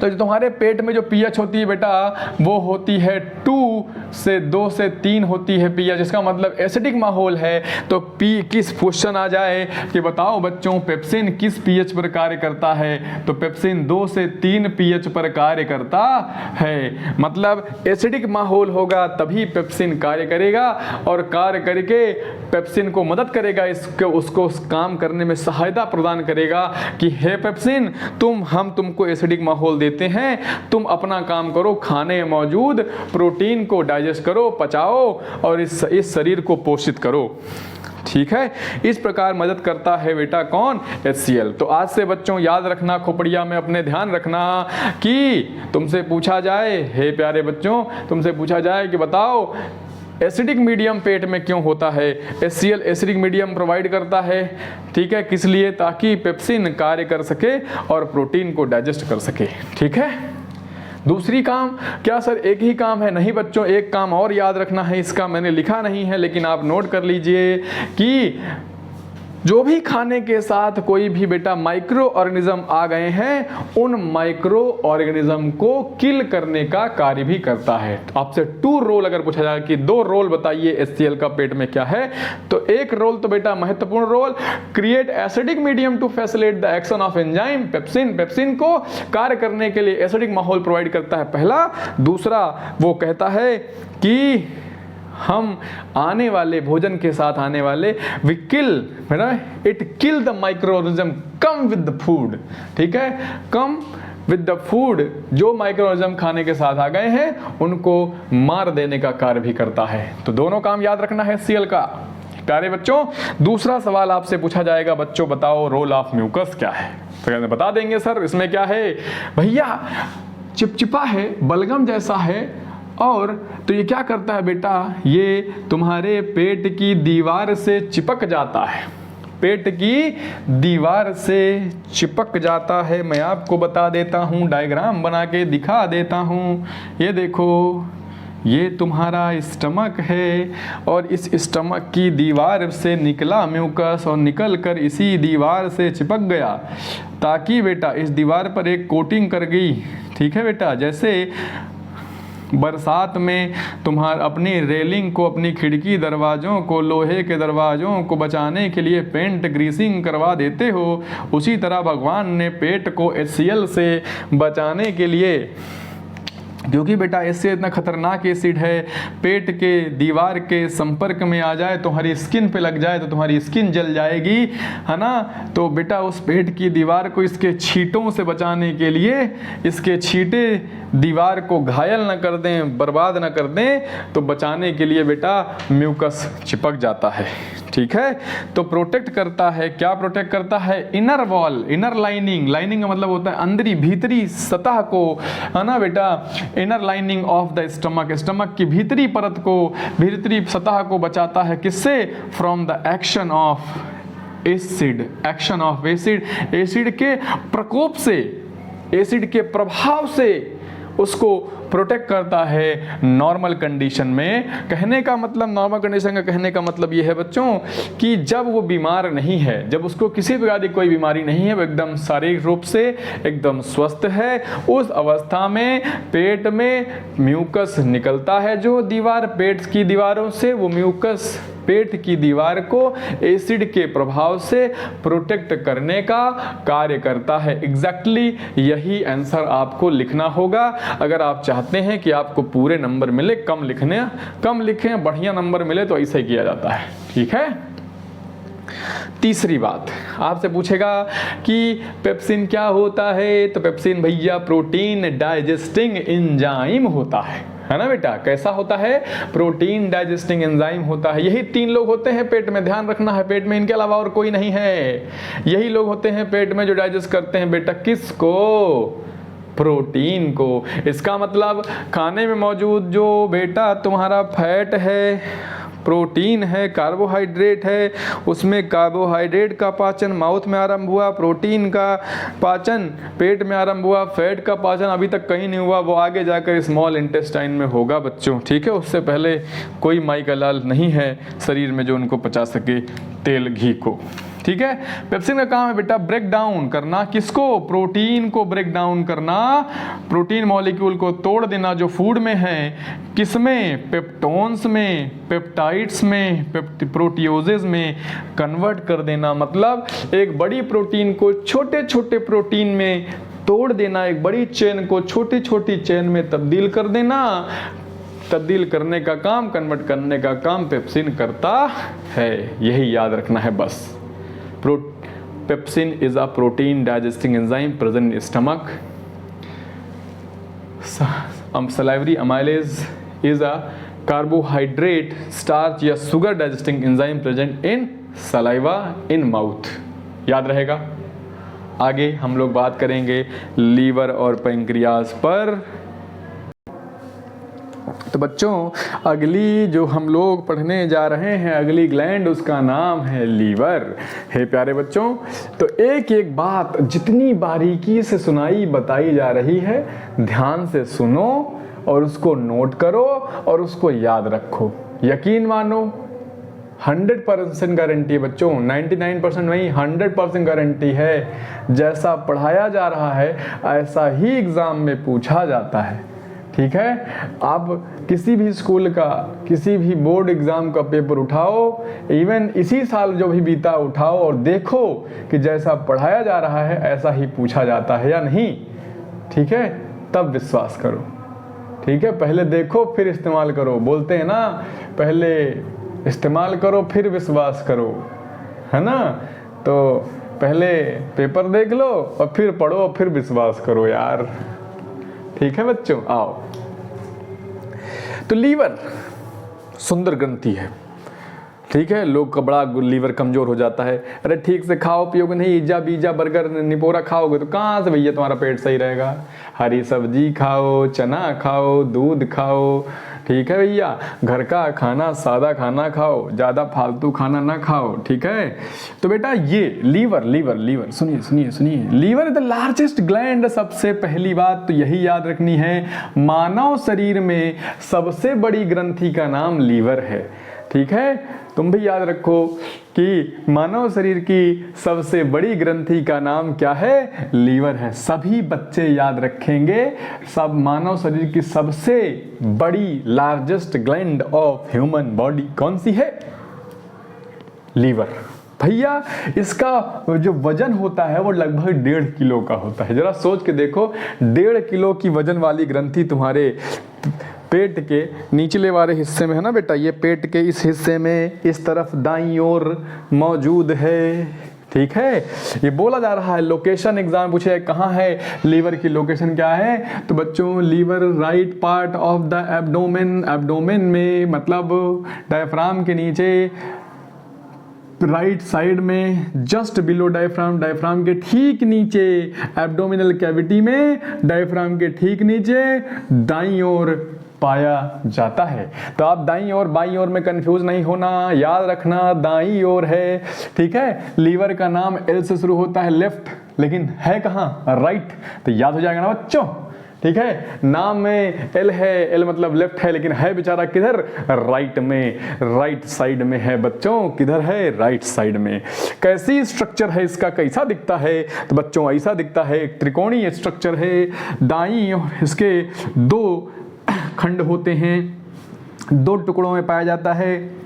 तो जो तुम्हारे पेट में जो पीएच होती है बेटा वो होती है 2 से 3 होती है पीएच, इसका मतलब एसिडिक माहौल है। तो किस क्वेश्चन आ जाए कि बताओ बच्चों पेप्सिन किस पीएच पर कार्य करता है, तो पेप्सिन 2 से 3 पीएच पर कार्य करता है। मतलब एसिडिक माहौल होगा तभी पेप्सिन कार्य करेगा, और कार्य करके पेप्सिन को मदद करेगा, उसको काम करने में सहायता प्रदान करेगा कि हे पेप्सिन हम तुमको एसिडिक माहौल देते हैं, तुम अपना काम करो, खाने में मौजूद प्रोटीन को डाइजेस्ट करो, पचाओ और इस शरीर को पोषित करो। ठीक है, इस प्रकार मदद करता है बेटा कौन, HCl। तो आज से बच्चों याद रखना, खोपड़िया में अपने ध्यान रखना कि तुमसे पूछा जाए, हे प्यारे बच्चों तुमसे पूछा जाए कि बताओ एसिडिक मीडियम पेट में क्यों होता है। HCl एसिडिक मीडियम प्रोवाइड करता है, ठीक है, किस लिए, ताकि पेप्सिन कार्य कर सके और प्रोटीन को डाइजेस्ट कर सके। ठीक है, दूसरी काम क्या सर एक ही काम है, नहीं बच्चों एक काम और याद रखना है, इसका मैंने लिखा नहीं है लेकिन आप नोट कर लीजिए कि जो भी खाने के साथ कोई भी बेटा माइक्रो ऑर्गेनिज्म आ गए हैं, उन माइक्रो ऑर्गेनिज्म को किल करने का कार्य भी करता है। आपसे 2 रोल अगर पूछा जाए कि 2 रोल बताइए HCl का पेट में क्या है, तो एक रोल तो बेटा महत्वपूर्ण role, create acidic medium to facilitate the action of enzyme pepsin, pepsin को कार्य करने के लिए एसिडिक माहौल प्रोवाइड करता है पहला। दूसरा वो कहता है कि हम आने वाले भोजन के साथ आने वाले we kill, it kill the microorganism come with the food. ठीक है, कम विद द फूड, जो माइक्रो ऑर्गेनिज्म खाने के साथ आ गए हैं उनको मार देने का कार्य भी करता है। तो दोनों काम याद रखना है HCl का प्यारे बच्चों। दूसरा सवाल आपसे पूछा जाएगा, बच्चों बताओ रोल ऑफ म्यूकस क्या है, तो बता देंगे सर इसमें क्या है, भैया चिपचिपा है, बलगम जैसा है, और तो ये क्या करता है बेटा, ये तुम्हारे पेट की दीवार से चिपक जाता है, पेट की दीवार से चिपक जाता है। मैं आपको बता देता हूँ, डायग्राम बना के दिखा देता हूँ। ये देखो, ये तुम्हारा स्टमक है और इस स्टमक की दीवार से निकला म्यूकस और निकल कर इसी दीवार से चिपक गया, ताकि बेटा इस दीवार पर एक कोटिंग कर गई। ठीक है बेटा, जैसे बरसात में तुम्हारा अपनी रेलिंग को, अपनी खिड़की दरवाज़ों को, लोहे के दरवाज़ों को बचाने के लिए पेंट ग्रीसिंग करवा देते हो, उसी तरह भगवान ने पेट को HCl से बचाने के लिए, क्योंकि बेटा HCl इतना खतरनाक एसिड है, पेट के दीवार के संपर्क में आ जाए, तुम्हारी स्किन पे लग जाए तो तुम्हारी स्किन जल जाएगी, है ना। तो बेटा उस पेट की दीवार को इसके छींटों से बचाने के लिए, इसके छींटे दीवार को घायल न कर दें, बर्बाद न कर दें, तो बचाने के लिए बेटा म्यूकस चिपक जाता है। ठीक है, तो प्रोटेक्ट करता है, क्या प्रोटेक्ट करता है, inner wall, inner lining, lining का मतलब होता है अंदरी भीतरी सतह को, है ना बेटा, inner lining of the stomach, stomach की भीतरी परत को, भीतरी सतह को बचाता है, किससे, from the action of acid, action of acid, acid के प्रकोप से, एसिड के प्रभाव से उसको प्रोटेक्ट करता है नॉर्मल कंडीशन में। कहने का मतलब, नॉर्मल कंडीशन का कहने का मतलब ये है बच्चों कि जब वो बीमार नहीं है, जब उसको किसी प्रकार की कोई बीमारी नहीं है, वो एकदम शारीरिक रूप से एकदम स्वस्थ है, उस अवस्था में पेट में म्यूकस निकलता है, जो दीवार, पेट की दीवारों से, वो म्यूकस पेट की दीवार को एसिड के प्रभाव से प्रोटेक्ट करने का कार्य करता है। एग्जैक्टली यही आंसर आपको लिखना होगा अगर आप चाहते हैं कि आपको पूरे नंबर मिले। कम लिखें, बढ़िया नंबर मिले तो ऐसे ही किया जाता है। ठीक है, तीसरी बात आपसे पूछेगा कि पेप्सिन क्या होता है, तो पेप्सिन भैया प्रोटीन डाइजेस्टिंग एंजाइम होता है ना बेटा। कैसा होता है, प्रोटीन डाइजेस्टिंग एंजाइम होता है। यही 3 लोग होते हैं पेट में, ध्यान रखना है, पेट में इनके अलावा और कोई नहीं है। यही लोग होते हैं पेट में जो डाइजेस्ट करते हैं बेटा, किसको, प्रोटीन को। इसका मतलब खाने में मौजूद जो बेटा तुम्हारा फैट है, प्रोटीन है, कार्बोहाइड्रेट है, उसमें कार्बोहाइड्रेट का पाचन माउथ में आरंभ हुआ, प्रोटीन का पाचन पेट में आरंभ हुआ, फैट का पाचन अभी तक कहीं नहीं हुआ, वो आगे जाकर स्मॉल इंटेस्टाइन में होगा बच्चों, ठीक है। उससे पहले कोई माई का लाल नहीं है शरीर में जो उनको पचा सके तेल घी को, ठीक है। पेप्सिन का काम है बेटा ब्रेक डाउन करना, किसको? प्रोटीन को ब्रेक डाउन करना, प्रोटीन मॉलिक्यूल को तोड़ देना जो फूड में है, किसमें? पेप्टोन्स में, पेप्टाइड्स में, प्रोटियोजेज में कन्वर्ट कर देना। मतलब एक बड़ी प्रोटीन को छोटे छोटे प्रोटीन में तोड़ देना, एक बड़ी चेन को छोटी छोटी चेन में तब्दील कर देना। तब्दील करने का काम, कन्वर्ट करने का काम पेप्सिन करता है, यही याद रखना है बस। Pepsin is a protein digesting enzyme present in stomach. Salivary amylase is a carbohydrate, starch या sugar digesting enzyme present in saliva in mouth. याद रहेगा। आगे हम लोग बात करेंगे लीवर और पैंक्रियाज पर। तो बच्चों अगली जो हम लोग पढ़ने जा रहे हैं अगली ग्लैंड, उसका नाम है लीवर। हे प्यारे बच्चों, तो एक एक बात जितनी बारीकी से सुनाई बताई जा रही है ध्यान से सुनो और उसको नोट करो और उसको याद रखो। यकीन मानो 100% गारंटी है बच्चों, 99% नहीं 100% गारंटी है। जैसा पढ़ाया जा रहा है ऐसा ही एग्जाम में पूछा जाता है, ठीक है। आप किसी भी स्कूल का किसी भी बोर्ड एग्जाम का पेपर उठाओ, इवन इसी साल जो भी बीता उठाओ और देखो कि जैसा पढ़ाया जा रहा है ऐसा ही पूछा जाता है या नहीं, ठीक है। तब विश्वास करो, ठीक है। पहले देखो फिर इस्तेमाल करो, बोलते हैं ना पहले इस्तेमाल करो फिर विश्वास करो, है ना। तो पहले पेपर देख लो और फिर पढ़ो फिर विश्वास करो यार, ठीक है बच्चों। आओ, तो लीवर सुंदर ग्रंथि है, ठीक है। लोग का बड़ा लीवर कमजोर हो जाता है, अरे ठीक से खाओ पियोगे नहीं, इज्जा बीजा बर्गर निपोरा खाओगे तो कहाँ से भैया तुम्हारा पेट सही रहेगा। हरी सब्जी खाओ, चना खाओ, दूध खाओ, ठीक है भैया। घर का खाना सादा खाना खाओ, ज़्यादा फालतू खाना ना खाओ, ठीक है। तो बेटा ये लीवर लीवर लीवर सुनिए सुनिए सुनिए, liver is the largest gland. सबसे पहली बात तो यही याद रखनी है, मानव शरीर में सबसे बड़ी ग्रंथि का नाम लीवर है, ठीक है। तुम भी याद रखो कि मानव शरीर की सबसे बड़ी ग्रंथि का नाम क्या है? लीवर है। सभी बच्चे याद रखेंगे, सब मानव शरीर की सबसे बड़ी largest gland of human body कौन सी है? लीवर। भैया इसका जो वजन होता है वो लगभग 1.5 किलो का होता है। जरा सोच के देखो, 1.5 किलो की वजन वाली ग्रंथि तुम्हारे पेट के निचले वाले हिस्से में है ना बेटा, ये पेट के इस हिस्से में इस तरफ दाईं ओर मौजूद है, ठीक है। ये बोला जा रहा है, लोकेशन एग्जाम पूछे कहाँ है लीवर की लोकेशन क्या है, तो बच्चों liver right part of the abdomen, abdomen में मतलब डायफ्राम के नीचे राइट साइड में, जस्ट बिलो डायफ्राम, डायफ्राम के ठीक नीचे, एब्डोमिनल कैविटी में डायफ्राम के ठीक नीचे दाईं ओर पाया जाता है। तो आप दाईं ओर बाईं ओर में कंफ्यूज नहीं होना, याद रखना दाईं ओर है, ठीक है। लीवर का नाम एल से शुरू होता है, लेफ्ट, लेकिन है कहाँ? राइट। तो याद हो जाएगा ना बच्चों, ठीक है। नाम में एल है, एल मतलब लेफ्ट है, लेकिन है बेचारा किधर? राइट में, राइट साइड में है बच्चों। किधर है? राइट साइड में। कैसी स्ट्रक्चर है इसका, कैसा दिखता है? तो बच्चों ऐसा दिखता है, एक त्रिकोणीय स्ट्रक्चर है। दाईं ओर इसके 2 खंड होते हैं, 2 टुकड़ों में पाया जाता है।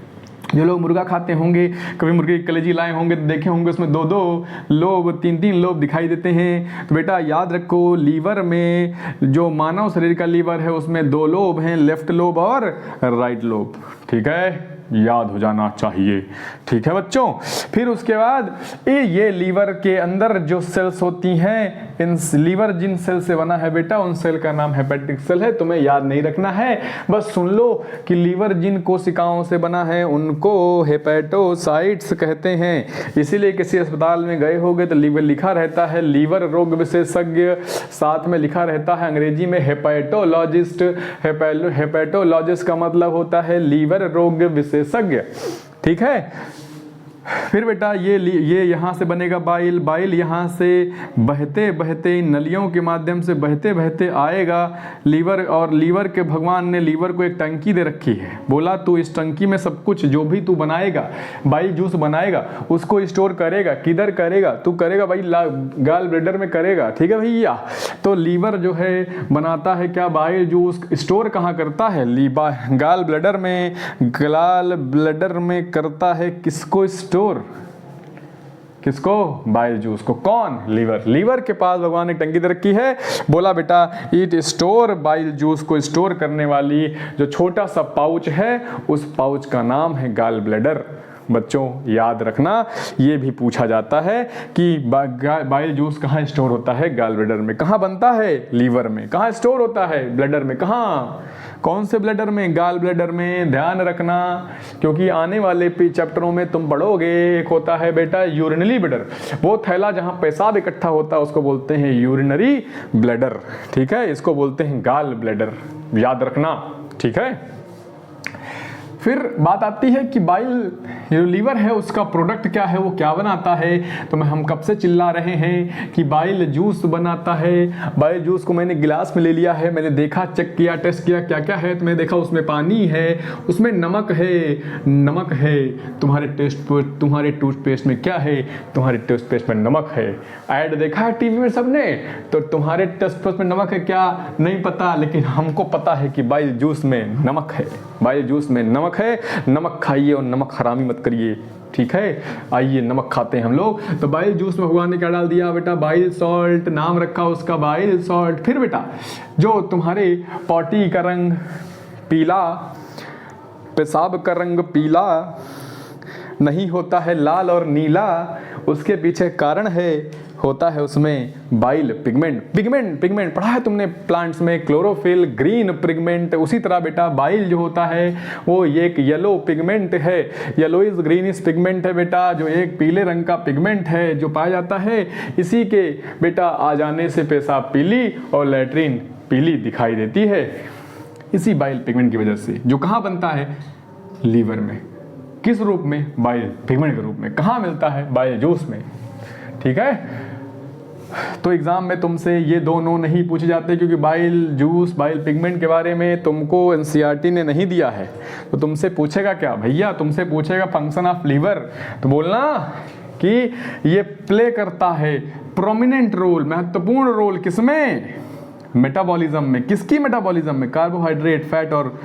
जो लोग मुर्गा खाते होंगे, कभी मुर्गे की कलेजी लाए होंगे तो देखे होंगे उसमें 2-2 लोब, 3-3 लोब दिखाई देते हैं। तो बेटा याद रखो, लीवर में जो मानव शरीर का लीवर है उसमें 2 लोब हैं, लेफ्ट लोब और राइट लोब, ठीक है। याद हो जाना चाहिए। ठीक है बच्चों। फिर उसके बाद ये लीवर के अंदर जो सेल्स होती हैं, इन लीवर जिन सेल से बना है बेटा उन सेल का नाम हेपेटिक सेल है। तुम्हें याद नहीं रखना है, बस सुन लो कि लीवर जिन कोशिकाओं से बना है उनको हेपेटोसाइट्स कहते हैं। इसीलिए किसी अस्पताल में गए होगे तो लीवर लिखा रहता है लीवर रोग विशेषज्ञ, साथ में लिखा रहता है अंग्रेजी में हेपेटोलॉजिस्ट। हेपेटोलॉजिस्ट का मतलब होता है लीवर रोग विशेषज्ञ। ठीक है। फिर बेटा ये यहाँ से बनेगा बाइल। बाइल यहाँ से बहते बहते नलियों के माध्यम से बहते बहते आएगा लीवर, और लीवर के भगवान ने लीवर को एक टंकी दे रखी है। बोला तू इस टंकी में सब कुछ जो भी तू बनाएगा, बाइल जूस बनाएगा, उसको स्टोर करेगा। किधर करेगा? तू करेगा भाई गाल ब्लैडर में करेगा। ठीक है भैया। तो लीवर जो है बनाता है क्या? Bile juice. स्टोर कहाँ करता है? गाल ब्लैडर में। गाल ब्लैडर में करता है किसको स्टोर? किसको? बाइल जूस को। कौन? लीवर। लीवर के पास भगवान ने टंकी दे रखी है। बोला बेटा इट स्टोर बाइल जूस को स्टोर करने वाली जो छोटा सा पाउच है उस पाउच का नाम है गाल ब्लैडर। बच्चों याद रखना, ये भी पूछा जाता है कि बाइल जूस कहाँ स्टोर होता है? गाल ब्लैडर में। कहाँ बनता है? लीवर में। कहाँ स्टोर होता है? ब्लैडर में। कहाँ? कौन से ब्लैडर में? गाल ब्लैडर में। ध्यान रखना, क्योंकि आने वाले चैप्टरों में तुम पढ़ोगे। एक होता है बेटा यूरिनरी ब्लैडर, वो थैला जहाँ पेशाब इकट्ठा होता है उसको बोलते हैं यूरिनरी ब्लैडर। ठीक है। इसको बोलते हैं गाल ब्लैडर। याद रखना। ठीक है। फिर बात आती है कि बाइल जो लीवर है उसका प्रोडक्ट क्या है, वो क्या बनाता है। तो हम कब से चिल्ला रहे हैं कि बाइल जूस बनाता है। बाइल जूस को मैंने गिलास में ले लिया है, मैंने देखा, चेक किया, टेस्ट किया क्या क्या है। तो मैंने देखा उसमें पानी है, उसमें नमक है। नमक है। तुम्हारे टूथपेस्ट में क्या है? तुम्हारे टूथपेस्ट में नमक है। ऐड देखा है टीवी में सबने, तो तुम्हारे टूथपेस्ट में नमक है क्या? नहीं पता, लेकिन हमको पता है कि बाइल जूस में नमक है। बाइल जूस में नमक है। नमक खाइए और नमक हरामी मत करिए। ठीक है। आइए नमक खाते हैं हम लोग। तो बाइल जूस में भगवान ने क्या डाल दिया बेटा? Bile salt. नाम रखा उसका बाइल सॉल्ट। फिर बेटा जो तुम्हारे पॉटी का रंग पीला, पेशाब का रंग पीला नहीं होता है, लाल और नीला, उसके पीछे कारण होता है उसमें बाइल पिगमेंट। पिगमेंट पढ़ा है तुमने प्लांट्स में, क्लोरोफिल, ग्रीन पिगमेंट। उसी तरह बेटा बाइल जो होता है वो एक येलो पिगमेंट है, येलोइश ग्रीनिश पिगमेंट है बेटा, जो एक पीले रंग का पिगमेंट है जो पाया जाता है। इसी के बेटा आ जाने से पेशाब पीली और लैट्रिन पीली दिखाई देती है, इसी बाइल पिगमेंट की वजह से, जो कहाँ बनता है? लीवर में। किस रूप में? बाइल पिगमेंट के रूप में। कहाँ मिलता है? बाइल जूस में। ठीक है। तो एग्जाम में तुमसे ये दोनों नहीं पूछे जाते, क्योंकि बाइल जूस, बाइल पिगमेंट के बारे में तुमको एनसीईआरटी ने नहीं दिया है। तो तुमसे पूछेगा क्या भैया? तुमसे पूछेगा फंक्शन ऑफ लीवर, तो बोलना कि ये प्ले करता है प्रोमिनेंट रोल, महत्वपूर्ण रोल। किसमें? मेटाबॉलिज्म में। किसकी मेटाबॉलिज्म में? कार्बोहाइड्रेट, फैट और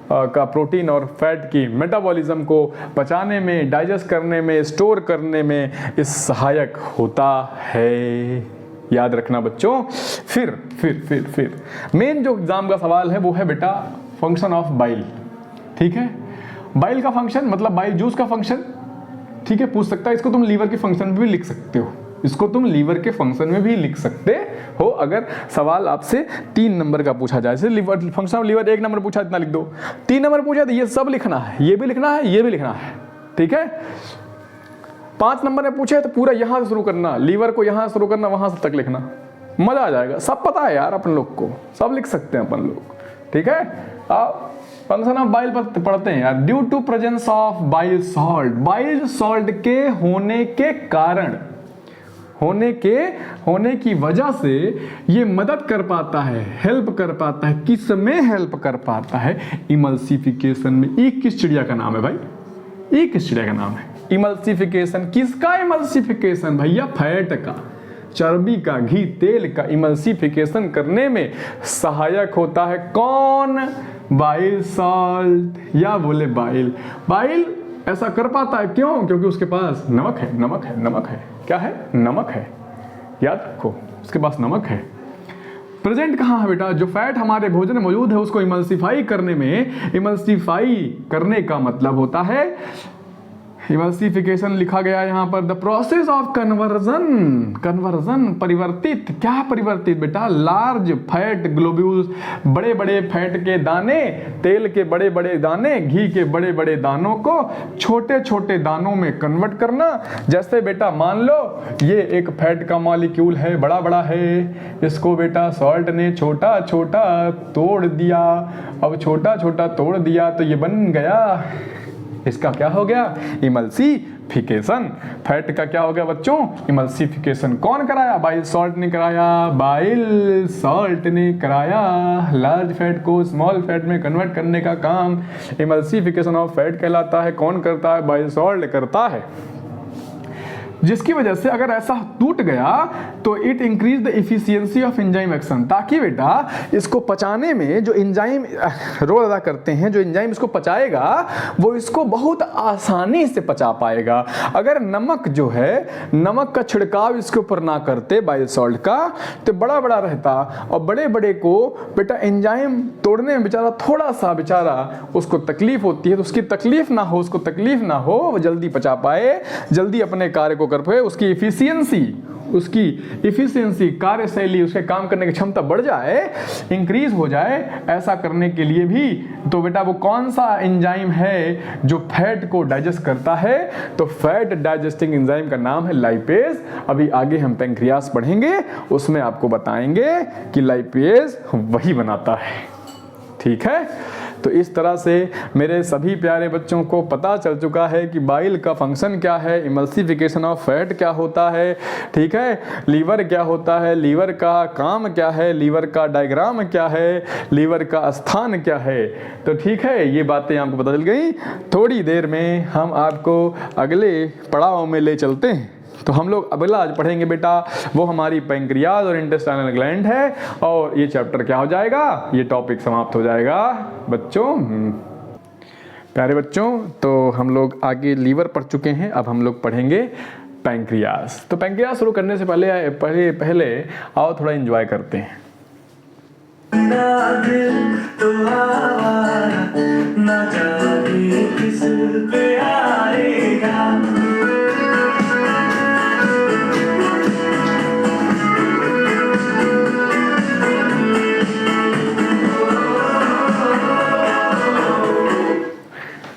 का प्रोटीन और फैट की मेटाबॉलिज्म को पचाने में, डाइजेस्ट करने में, स्टोर करने में इस सहायक होता है। याद रखना बच्चों। फिर मेन जो एग्जाम का सवाल है वो है बेटा फंक्शन ऑफ बाइल। ठीक है। बाइल का फंक्शन मतलब बाइल जूस का फंक्शन। ठीक है, पूछ सकता है। इसको तुम लीवर के फंक्शन में भी लिख सकते हो, इसको तुम लीवर के फंक्शन में भी लिख सकते हो अगर सवाल आपसे 3 नंबर का पूछा जाए। जैसे liver function of liver 1 number पूछा, इतना लिख दो। 3 नंबर पूछा तो ये सब लिखना है, ये भी लिखना है, ये भी लिखना है। ठीक है। 5 नंबर में पूछे तो पूरा यहां से शुरू करना, लीवर को यहां से शुरू करना, वहां से तक लिखना, मजा आ जाएगा। सब पता है यार अपन लोग को, सब लिख सकते हैं अपन लोग। ठीक है। अब फंक्शन ऑफ बाइल पर पढ़ते हैं यार। Due to presence of bile salt, bile salt के होने के कारण, होने की वजह से ये मदद कर पाता है, हेल्प कर पाता है। किस में हेल्प कर पाता है? इमल्सिफिकेशन में। ई किस चिड़िया का नाम है भाई? ई किस चिड़िया का नाम है? इमल्सिफिकेशन। किसका इमल्सिफिकेशन भैया? फैट का, चर्बी का, घी, तेल का इमल्सिफिकेशन करने में सहायक होता है। कौन? बाइल सॉल्ट, या बोले बाइल। बाइल ऐसा कर पाता है क्यों? क्योंकि उसके पास नमक है। क्या है? नमक है। याद रखो, उसके पास नमक है। प्रेजेंट कहाँ है बेटा? जो फैट हमारे भोजन में मौजूद है उसको इमल्सिफाई करने में, इमल्सिफाई करने का मतलब होता है, इमल्सिफिकेशन लिखा गया यहाँ पर, the process of conversion, conversion परिवर्तित, क्या परिवर्तित बेटा? लार्ज फैट ग्लोब्यूल्स, बड़े बड़े फैट के दाने, तेल के बड़े बड़े दाने, घी के बड़े बड़े दानों को छोटे छोटे दानों में कन्वर्ट करना। जैसे बेटा मान लो ये एक फैट का मॉलिक्यूल है, बड़ा बड़ा है, इसको बेटा सॉल्ट ने छोटा छोटा तोड़ दिया। अब छोटा छोटा तोड़ दिया तो ये बन गया, इसका क्या हो गया? इमल्सिफिकेशन। फैट का क्या हो गया बच्चों? इमल्सिफिकेशन। कौन कराया? बाइल सॉल्ट ने कराया, बाइल सॉल्ट ने कराया। लार्ज फैट को स्मॉल फैट में कन्वर्ट करने का काम इमल्सिफिकेशन ऑफ फैट कहलाता है। कौन करता है? बाइल सॉल्ट करता है। जिसकी वजह से अगर ऐसा टूट गया तो it increase the efficiency of enzyme action, ताकि बेटा इसको पचाने में जो एंजाइम रोल अदा करते हैं, जो एंजाइम इसको पचाएगा वो इसको बहुत आसानी से पचा पाएगा। अगर नमक जो है, नमक का छिड़काव इसके ऊपर ना करते बाइल सॉल्ट का, तो बड़ा बड़ा रहता और बड़े बड़े को बेटा एंजाइम तोड़ने में बेचारा थोड़ा सा बेचारा उसको तकलीफ होती है, तो उसकी तकलीफ ना हो, उसको तकलीफ ना हो, वो जल्दी पचा पाए, जल्दी अपने कार्य को कर पाए, उसकी इफिशियंसी कार्यशैली, उसके काम करने की क्षमता बढ़ जाए, इंक्रीज हो जाए। ऐसा करने के लिए भी तो बेटा वो कौन सा एंजाइम है जो फैट को डाइजेस्ट करता है? तो फैट डाइजेस्टिंग एंजाइम का नाम है लाइपेज। अभी आगे हम पैंक्रियास पढ़ेंगे, उसमें आपको बताएंगे कि लाइपेज वही बनाता है। ठीक है, तो इस तरह से मेरे सभी प्यारे बच्चों को पता चल चुका है कि बाइल का फंक्शन क्या है, इमल्सिफिकेशन ऑफ फैट क्या होता है, ठीक है, लीवर क्या होता है, लीवर का काम क्या है, लीवर का डायग्राम क्या है, लीवर का स्थान क्या है। तो ठीक है, ये बातें आपको पता चल गई। थोड़ी देर में हम आपको अगले पड़ाव में ले चलते हैं। तो हम लोग अगला आज पढ़ेंगे बेटा, वो हमारी पैंक्रियाज और इंटेस्टाइनल ग्लैंड है, और ये चैप्टर क्या हो जाएगा, ये टॉपिक समाप्त हो जाएगा बच्चों। प्यारे बच्चों, तो हम लोग आगे लीवर पढ़ चुके हैं, अब हम लोग पढ़ेंगे पैंक्रियाज। तो पैंक्रियाज शुरू करने से पहले आओ थोड़ा एंजॉय करते हैं। ना जाने किस पे आएगा,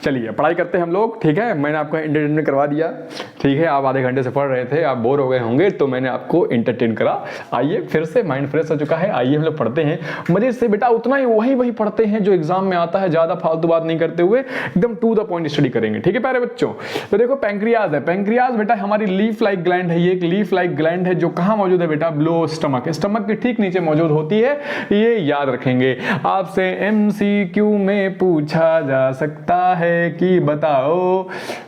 चलिए पढ़ाई करते हैं हम लोग। ठीक है, मैंने आपको एंटरटेनमेंट करवा दिया। ठीक है, आप आधे घंटे से पढ़ रहे थे, आप बोर हो गए होंगे, तो मैंने आपको एंटरटेन करा। आइए फिर से माइंड फ्रेश हो चुका है, आइए हम लोग पढ़ते हैं मजे से। बेटा उतना ही वही पढ़ते हैं जो एग्जाम में आता है, ज्यादा फालतू बात नहीं करते हुए एकदम टू द पॉइंट स्टडी करेंगे। ठीक है प्यारे बच्चों, तो देखो पैंक्रियाज है। पैंक्रियाज बेटा हमारी लीफ लाइक ग्लैंड है। ये एक लीफ लाइक ग्लैंड है जो कहाँ मौजूद है बेटा? बिलो स्टमक, स्टमक के ठीक नीचे मौजूद होती है। ये याद रखेंगे, आपसे MCQ में पूछा जा सकता है कि बताओ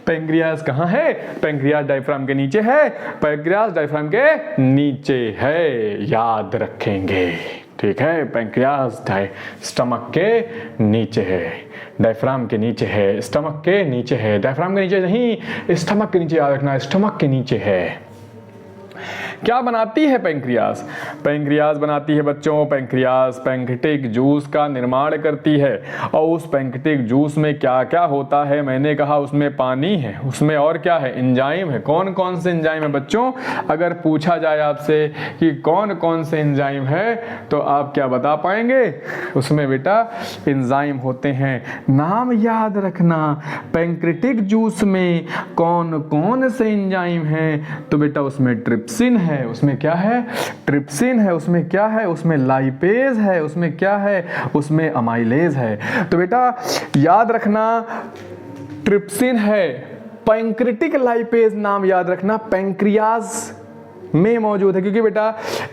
पैंक्रियाज कहाँ है? पैंक्रियाज डायफ्राम के नीचे है, पैंक्रियाज डायफ्राम के नीचे है, याद रखेंगे। ठीक है, पैंक्रियाज स्टमक के नीचे है, डायफ्राम के नीचे है, स्टमक के नीचे है, डायफ्राम के नीचे नहीं, स्टमक के नीचे याद रखना, स्टमक के नीचे है। क्या बनाती है पैंक्रियाज? पैंक्रियाज बनाती है बच्चों, पैंक्रियाज पैंक्रियाटिक जूस का निर्माण करती है। और उस पैंक्रियाटिक जूस में क्या क्या होता है? मैंने कहा उसमें पानी है, उसमें और क्या है? एंजाइम है। कौन कौन से एंजाइम है बच्चों? अगर पूछा जाए आपसे कि कौन कौन से एंजाइम है, तो आप क्या बता पाएंगे? उसमें बेटा एंजाइम होते हैं, नाम याद रखना। पैंक्रियाटिक जूस में कौन कौन से एंजाइम हैं? तो बेटा उसमें ट्रिप्सिन है, उसमें क्या है? ट्रिप्सिन है। उसमें क्या है? उसमें लाइपेज है। उसमें क्या है? उसमें अमाइलेज है। तो बेटा याद रखना, ट्रिप्सिन है, पैंक्रियाटिक लाइपेज नाम याद रखना, पैंक्रियाज में मौजूद है। क्योंकि बेटा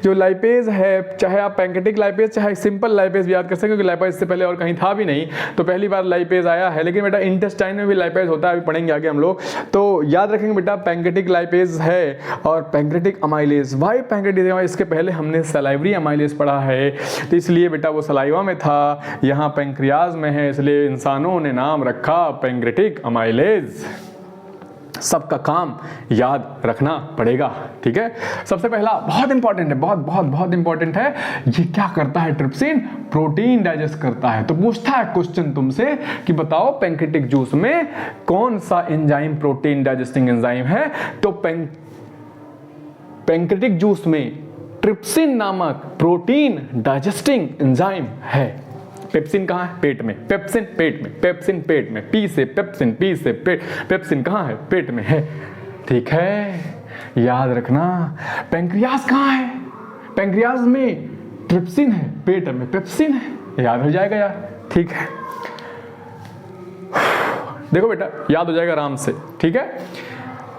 जो लाइपेज है, चाहे आप पैंक्रियाटिक लाइपेज चाहे सिंपल लाइपेज भी याद कर सकते, क्योंकि लाइपेज से पहले और कहीं था भी नहीं, तो पहली बार लाइपेज आया है। लेकिन बेटा इंटेस्टाइन में भी लाइपेज होता है, अभी पढ़ेंगे आगे हम लोग। तो याद रखेंगे बेटा पैंक्रियाटिक लाइपेज है और पैंक्रियाटिक अमाइलेज। भाई पैंक्रियाटिक, इसके पहले हमने सलाइवरी अमाइलेज पढ़ा है, तो इसलिए बेटा वो सलाइवा में था, यहाँ पैंक्रियाज में है, इसलिए इंसानों ने नाम रखा पैंक्रियाटिक अमाइलेज। सबका काम याद रखना पड़ेगा, ठीक है। सबसे पहला बहुत इंपॉर्टेंट है, बहुत बहुत बहुत इंपॉर्टेंट है, ये क्या करता है ट्रिप्सिन? प्रोटीन डाइजेस्ट करता है। तो पूछता है क्वेश्चन तुमसे कि बताओ पैंक्रियाटिक जूस में कौन सा एंजाइम प्रोटीन डाइजेस्टिंग एंजाइम है? तो पैंक्रियाटिक जूस में ट्रिप्सिन नामक प्रोटीन डाइजेस्टिंग एंजाइम है। पेप्सिन कहाँ है? पेट में। पेप्सिन पेट में, पेप्सिन पेट में, पी से पेप्सिन, पी से पेट, पेप्सिन कहाँ है? पेट में है, ठीक है, याद रखना। पैंक्रियास कहाँ है? पैंक्रियास में ट्रिप्सिन है, पेट में पेप्सिन है, याद हो जाएगा यार, ठीक है। देखो बेटा याद हो जाएगा आराम से, ठीक है।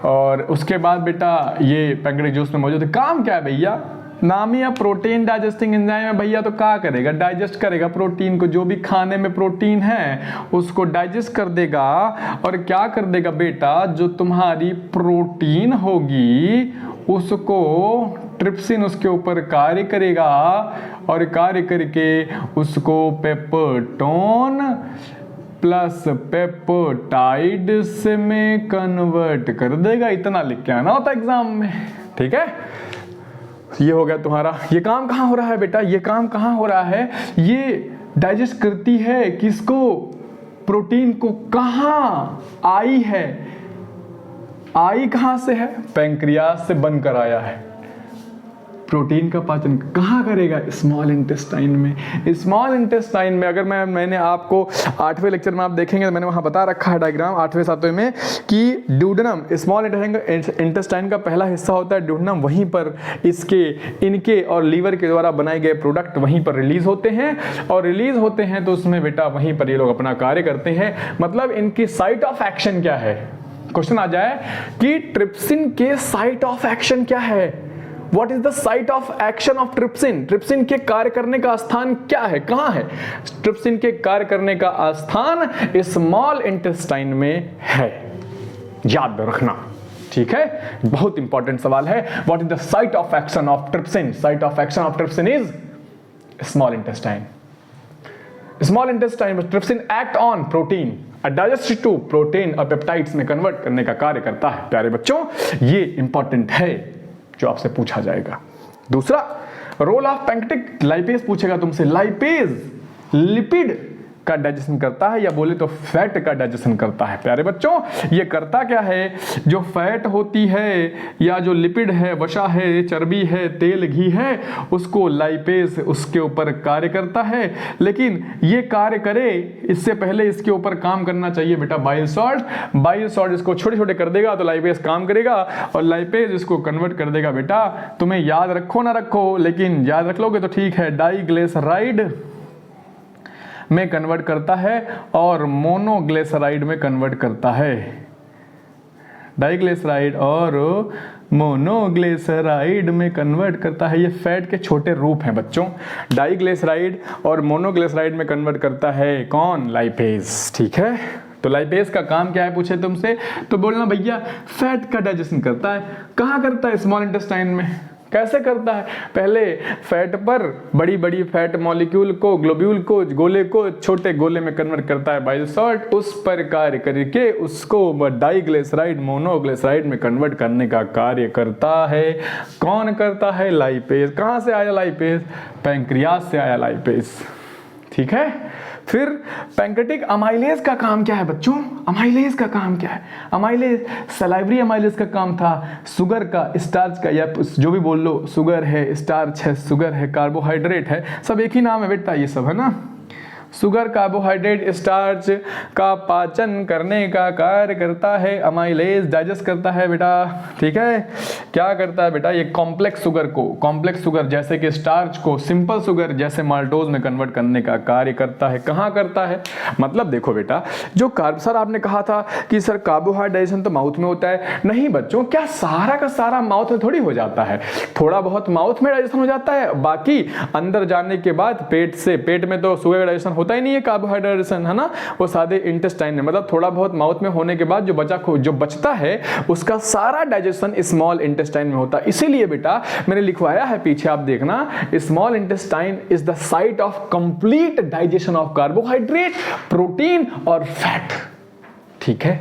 और उसके बाद बेटा ये पैंक्रियाटिक जूस में मौजूद है। काम क्या है भैया? नाम ही प्रोटीन डाइजेस्टिंग एंजाइम है भैया, तो क्या करेगा? डाइजेस्ट करेगा प्रोटीन को, जो भी खाने में प्रोटीन है उसको डाइजेस्ट कर देगा। और क्या कर देगा बेटा? जो तुम्हारी प्रोटीन होगी उसको ट्रिप्सिन उसके ऊपर कार्य करेगा और कार्य करके उसको पेप्टोन प्लस पेप्टाइड्स में कन्वर्ट कर देगा। इतना लिख के आना होता एग्जाम में, ठीक है। ये हो गया तुम्हारा। ये काम कहाँ हो रहा है बेटा? ये काम कहाँ हो रहा है? ये डाइजेस्ट करती है किसको? प्रोटीन को। कहाँ आई है? आई कहाँ से है? पैंक्रियास से बनकर आया है। प्रोटीन का पाचन कहाँ करेगा? स्मॉल इंटेस्टाइन में। स्मॉल इंटेस्टाइन में अगर मैंने आपको 8वें लेक्चर में आप देखेंगे तो मैंने वहाँ बता रखा है डायग्राम 8वें 7वें में कि ड्यूडेनम स्मॉल इंटेस्टाइन का पहला हिस्सा होता है ड्यूडेनम। वहीं पर इनके और लीवर के द्वारा बनाए गए प्रोडक्ट वहीं पर रिलीज होते हैं और रिलीज होते हैं तो उसमें बेटा वहीं पर ये लोग अपना कार्य करते हैं। मतलब इनकी साइट ऑफ एक्शन क्या है? क्वेश्चन आ जाए कि ट्रिप्सिन के साइट ऑफ एक्शन क्या है? What is the site of action of trypsin? Trypsin के कार्य करने का स्थान क्या है? कहां है? ट्रिप्सिन के कार्य करने का स्थान स्मॉल इंटेस्टाइन में है, याद रखना, ठीक है। बहुत इंपॉर्टेंट सवाल है। What is the site of action of trypsin? Site of action of trypsin is small intestine. Small intestine में trypsin act on protein, digest to protein और पेप्टाइड्स में कन्वर्ट करने का कार्य करता है। प्यारे बच्चों ये इंपॉर्टेंट है जो आपसे पूछा जाएगा। दूसरा, रोल ऑफ पैंक्रियाटिक लाइपेज पूछेगा तुमसे। लाइपेज लिपिड का डाइजेशन करता है या बोले तो फैट का डाइजेशन करता है। प्यारे बच्चों ये करता क्या है? जो फैट होती है या जो लिपिड है, वसा है, चर्बी है, तेल, घी है, उसको लाइपेज उसके ऊपर कार्य करता है। लेकिन ये कार्य करे इससे पहले इसके ऊपर काम करना चाहिए बेटा बाइल सॉल्ट। बाइल सॉल्ट इसको छोटे छोटे कर देगा तो लाइपेज काम करेगा और लाइपेज इसको कन्वर्ट कर देगा। बेटा तुम्हें याद रखो ना रखो, लेकिन याद रख लोगे तो ठीक है। डाइग्लिसराइड में कन्वर्ट करता है और मोनोग्लिसराइड में कन्वर्ट करता है। डाइग्लिसराइड और मोनोग्लिसराइड में कन्वर्ट करता है। ये फैट के छोटे रूप हैं बच्चों। डाइग्लिसराइड और मोनोग्लिसराइड में कन्वर्ट करता है कौन? लाइपेज, ठीक है। तो लाइपेज का काम क्या है पूछे तुमसे तो बोलना भैया फैट का डाइजेशन करता है। कहाँ करता है? स्मॉल इंटेस्टाइन में। कैसे करता है? पहले फैट पर बड़ी बड़ी फैट मॉलिक्यूल को, ग्लोब्यूल को, गोले को छोटे गोले में कन्वर्ट करता है बाइल सॉल्ट। उस पर कार्य करके उसको डाइग्लिसराइड मोनोग्लिसराइड में कन्वर्ट करने का कार्य करता है। कौन करता है? लाइपेज। कहाँ से आया लाइपेज? पैंक्रियास से आया लाइपेज, ठीक है। फिर पैंक्रियाटिक अमाइलेज का काम क्या है बच्चों? अमाइलेज का काम क्या है? अमाइलेज सलाइवरी अमाइलेज का काम था शुगर का, स्टार्च का, या जो भी बोल लो, शुगर है, स्टार्च है, शुगर है, कार्बोहाइड्रेट है, सब एक ही नाम है बेटा, ये सब है ना। शुगर, कार्बोहाइड्रेट, स्टार्च का पाचन करने का कार्य करता है अमाइलेज। डाइजेस्ट करता है बेटा, ठीक है। क्या करता है बेटा? ये कॉम्प्लेक्स शुगर को, कॉम्प्लेक्स शुगर जैसे कि स्टार्च को सिंपल शुगर जैसे माल्टोज में कन्वर्ट करने का कार्य करता है। कहाँ करता है? मतलब देखो बेटा, जो कार्ब, सर आपने कहा था कि सर कार्बोहाइड्रेशन तो माउथ में होता है। नहीं बच्चों, क्या सारा का सारा माउथ में थोड़ी हो जाता है? थोड़ा बहुत माउथ में डाइजेशन हो जाता है, बाकी अंदर जाने के बाद पेट से, पेट में तो शुगर डाइजेशन होता ही नहीं है, कार्बोहाइड्रेशन है ना, वो सादे इंटेस्टाइन में, मतलब थोड़ा बहुत माउथ में होने के बाद जो बचता है उसका सारा डाइजेशन स्मॉल इंटेस्टाइन में होता है। इसीलिए बेटा मैंने लिखवाया है पीछे, आप देखना, small intestine is the site of complete digestion of carbohydrate, protein और फैट, ठीक है।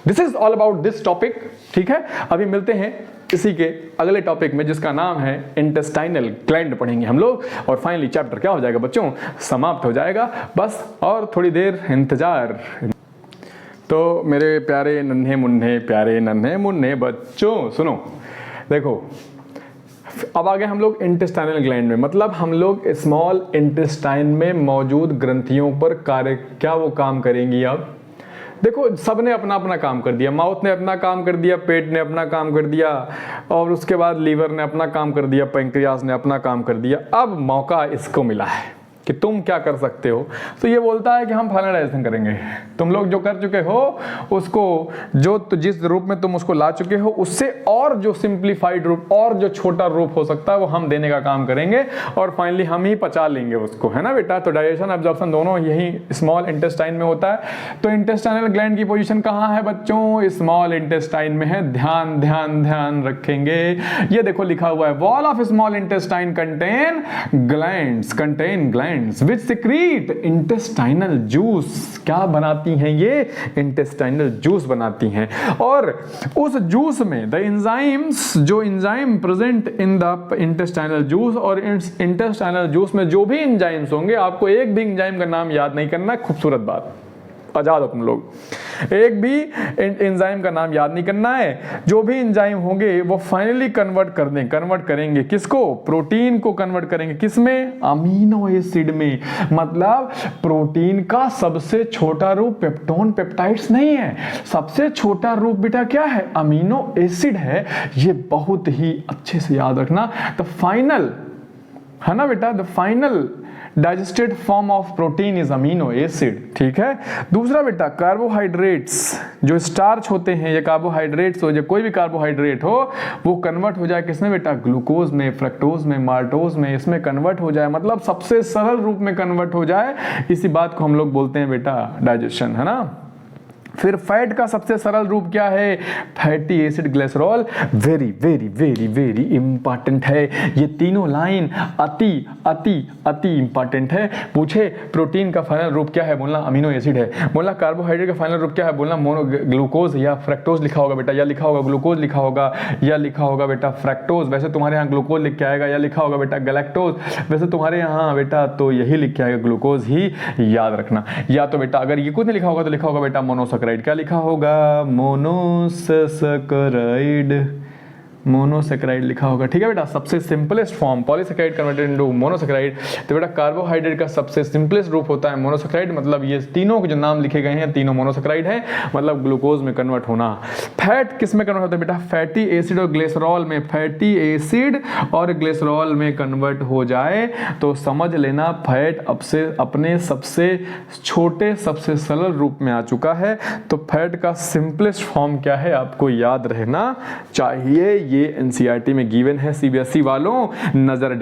This is all about this topic. ठीक है, अभी मिलते हैं इसी के अगले टॉपिक में जिसका नाम है इंटेस्टाइनल ग्लैंड पढ़ेंगे हम लोग, और फाइनली चैप्टर क्या हो जाएगा बच्चों, समाप्त हो जाएगा। बस और थोड़ी देर इंतजार। तो मेरे प्यारे नन्हे मुन्ने बच्चों सुनो, देखो अब आगे हम लोग इंटेस्टाइनल ग्लैंड में, मतलब हम लोग स्मॉल इंटेस्टाइन में मौजूद ग्रंथियों पर कार्य, क्या वो काम करेंगी। अब देखो सबने अपना अपना काम कर दिया, माउथ ने अपना काम कर दिया, पेट ने अपना काम कर दिया, और उसके बाद लीवर ने अपना काम कर दिया, पैंक्रियास ने अपना काम कर दिया। अब मौका इसको मिला है कि तुम क्या कर सकते हो। तो ये बोलता है कि हम फाइनल डाइजेशन करेंगे। तुम लोग जो कर चुके हो उसको, जो तो जिस रूप में तुम उसको ला चुके हो उससे और जो सिंप्लीफाइड रूप और जो छोटा रूप हो सकता है वो हम देने का काम करेंगे, और फाइनली हम ही पचा लेंगे उसको, है ना बेटा। तो डाइजेशन एब्जॉर्प्शन दोनों यही स्मॉल इंटेस्टाइन में होता है। तो इंटेस्टाइनल ग्लैंड की पोजीशन कहाँ है बच्चों, स्मॉल इंटेस्टाइन में है। ध्यान ध्यान ध्यान रखेंगे, ये देखो लिखा हुआ है wall of small intestine contain glands which secrete intestinal juice। क्या बनाती हैं ये, इंटेस्टाइनल जूस बनाती हैं। और उस जूस में द एंजाइम्स, जो enzyme present in the intestinal juice, और इंटेस्टाइनल जूस में जो भी एंजाइम्स होंगे, आपको एक भी एंजाइम का नाम याद नहीं करना है, खूबसूरत बात, आजाद हो तुम लोग, एक भी एंजाइम का नाम याद नहीं करना है। जो भी एंजाइम होंगे वो फाइनली कन्वर्ट करेंगे किसको, प्रोटीन को कन्वर्ट करेंगे किसमें, अमीनो एसिड में। मतलब प्रोटीन का सबसे छोटा रूप पेप्टोन पेप्टाइड्स नहीं है, सबसे छोटा रूप बेटा क्या है, अमीनो एसिड है। ये बहुत ही अच्छे से याद रखना। द फाइनल, है ना बेटा, the final digested form of protein is amino acid. ठीक है। दूसरा बेटा कार्बोहाइड्रेट्स, जो स्टार्च होते हैं या कार्बोहाइड्रेट्स हो, या कोई भी कार्बोहाइड्रेट हो, वो कन्वर्ट हो जाए किसमें बेटा, ग्लूकोज में, फ्रक्टोज में, माल्टोज में, इसमें कन्वर्ट हो जाए, मतलब सबसे सरल रूप में कन्वर्ट हो जाए। इसी बात को हम लोग बोलते हैं बेटा डाइजेशन, है ना। फिर फैट का सबसे सरल रूप क्या है, fatty acid glycerol. Very very very very important है, ये तीनों लाइन अति अति अति इंपॉर्टेंट है। पूछे प्रोटीन का फाइनल रूप क्या है, बोलना अमीनो एसिड है। बोलना कार्बोहाइड्रेट का फाइनल रूप क्या है, बोलना मोनो ग्लूकोज या फ्रक्टोज लिखा होगा बेटा, या लिखा होगा ग्लूकोज लिखा होगा, या लिखा होगा बेटा फ्रक्टोज। वैसे तुम्हारे यहाँ ग्लूकोज लिख के आएगा, या लिखा होगा बेटा गैलेक्टोज। वैसे तुम्हारे यहाँ बेटा तो यही लिख के आएगा, ग्लूकोज ही याद रखना। या तो बेटा अगर ये कुछ नहीं लिखा होगा तो लिखा होगा बेटा मोनोसैकराइड। क्या लिखा होगा, मोनोसैकराइड लिखा होगा। ठीक है बेटा, सबसे simplest form polysaccharide converted into monosaccharide. तो बेटा कार्बोहाइड्रेट का सबसे सिंपलेस्ट रूप होता है मोनोसैकराइड, मतलब ये तीनों के जो नाम लिखे गए हैं तीनों मोनोसैकराइड हैं, मतलब ग्लूकोज में कन्वर्ट होना। फैट किस में कन्वर्ट होता है बेटा, फैटी एसिड और ग्लिसरॉल में। फैटी एसिड और ग्लिसरॉल में कन्वर्ट हो जाए तो समझ लेना फैट अब से अपने सबसे छोटे सबसे सरल रूप में आ चुका है। तो फैट का सिंपलेस्ट फॉर्म क्या है आपको याद रहना चाहिए, ये एनसीईआरटी में गिवन है। सीबीएसई वालों नजर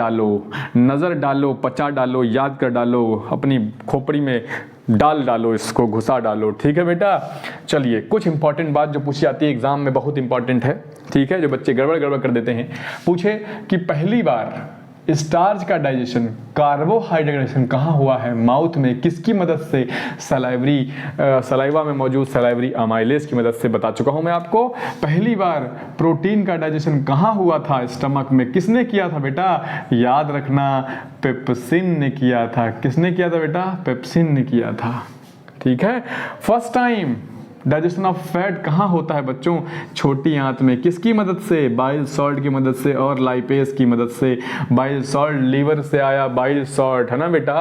डालो, पचा डालो, याद कर डालो, अपनी खोपड़ी में डालो, इसको घुसा डालो। ठीक है बेटा, चलिए कुछ इंपॉर्टेंट बात जो पूछी जाती है एग्जाम में, बहुत इंपॉर्टेंट है। ठीक है, जो बच्चे गड़बड़ कर देते हैं। पूछे कि पहली बार स्टार्च का डाइजेशन, कार्बोहाइड्रेशन कहाँ हुआ है, माउथ में, किसकी मदद से, सलाइवा में मौजूद सलाइवरी अमाइलेज की मदद से। बता चुका हूं मैं आपको। पहली बार प्रोटीन का डाइजेशन कहाँ हुआ था, स्टमक में। किसने किया था बेटा, याद रखना पेप्सिन ने किया था। किसने किया था बेटा, पेप्सिन ने किया था। ठीक है। First time digestion of fat कहाँ होता है बच्चों, छोटी आंत में। किसकी मदद से, बाइल सॉल्ट की मदद से और लाइपेज की मदद से। बाइल सॉल्ट, लीवर से आया बाइल सॉल्ट, है ना बेटा,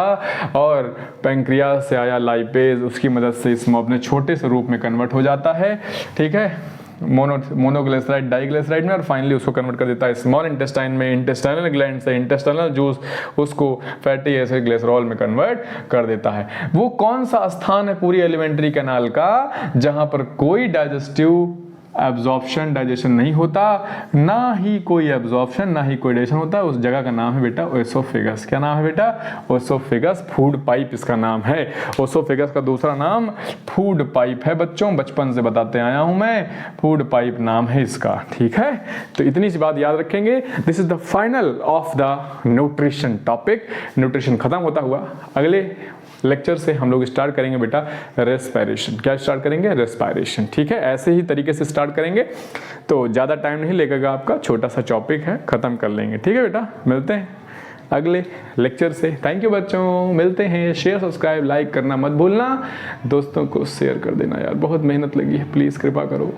और पैंक्रियास से आया लाइपेज, उसकी मदद से इसमें अपने छोटे से रूप में कन्वर्ट हो जाता है। ठीक है, मोनोग्लिसराइड डाइग्लिसराइड में, और फाइनली उसको कन्वर्ट कर देता है स्मॉल इंटेस्टाइन में, इंटेस्टाइनल ग्लैंड से इंटेस्टाइनल जूस उसको फैटी एसिड ग्लिसरॉल में कन्वर्ट कर देता है। वो कौन सा स्थान है पूरी एलिमेंट्री कैनाल का जहां पर कोई डाइजेस्टिव एब्जॉर्प्शन डाइजेशन नहीं होता, ना ही कोई एब्जॉर्प्शन ना ही कोई डाइजेशन होता, उस जगह का नाम है बेटा ओएसोफेगस। क्या नाम है बेटा? ओएसोफेगस। फूड पाइप इसका नाम है। ओएसोफेगस का दूसरा नाम फूड पाइप है बच्चों, बचपन से बताते आया हूं मैं, फूड पाइप नाम है इसका। ठीक है, तो इतनी सी बात याद रखेंगे। This is the final of the nutrition topic. Nutrition खत्म होता हुआ अगले लेक्चर से हम लोग स्टार्ट करेंगे बेटा रेस्पिरेशन। क्या स्टार्ट करेंगे? रेस्पिरेशन। ठीक है, ऐसे ही तरीके से स्टार्ट करेंगे, तो ज़्यादा टाइम नहीं लगेगा आपका, छोटा सा टॉपिक है, ख़त्म कर लेंगे। ठीक है बेटा, मिलते हैं अगले लेक्चर से। थैंक यू बच्चों, मिलते हैं। शेयर सब्सक्राइब लाइक करना मत भूलना, दोस्तों को शेयर कर देना यार, बहुत मेहनत लगी है, प्लीज़ कृपा करो।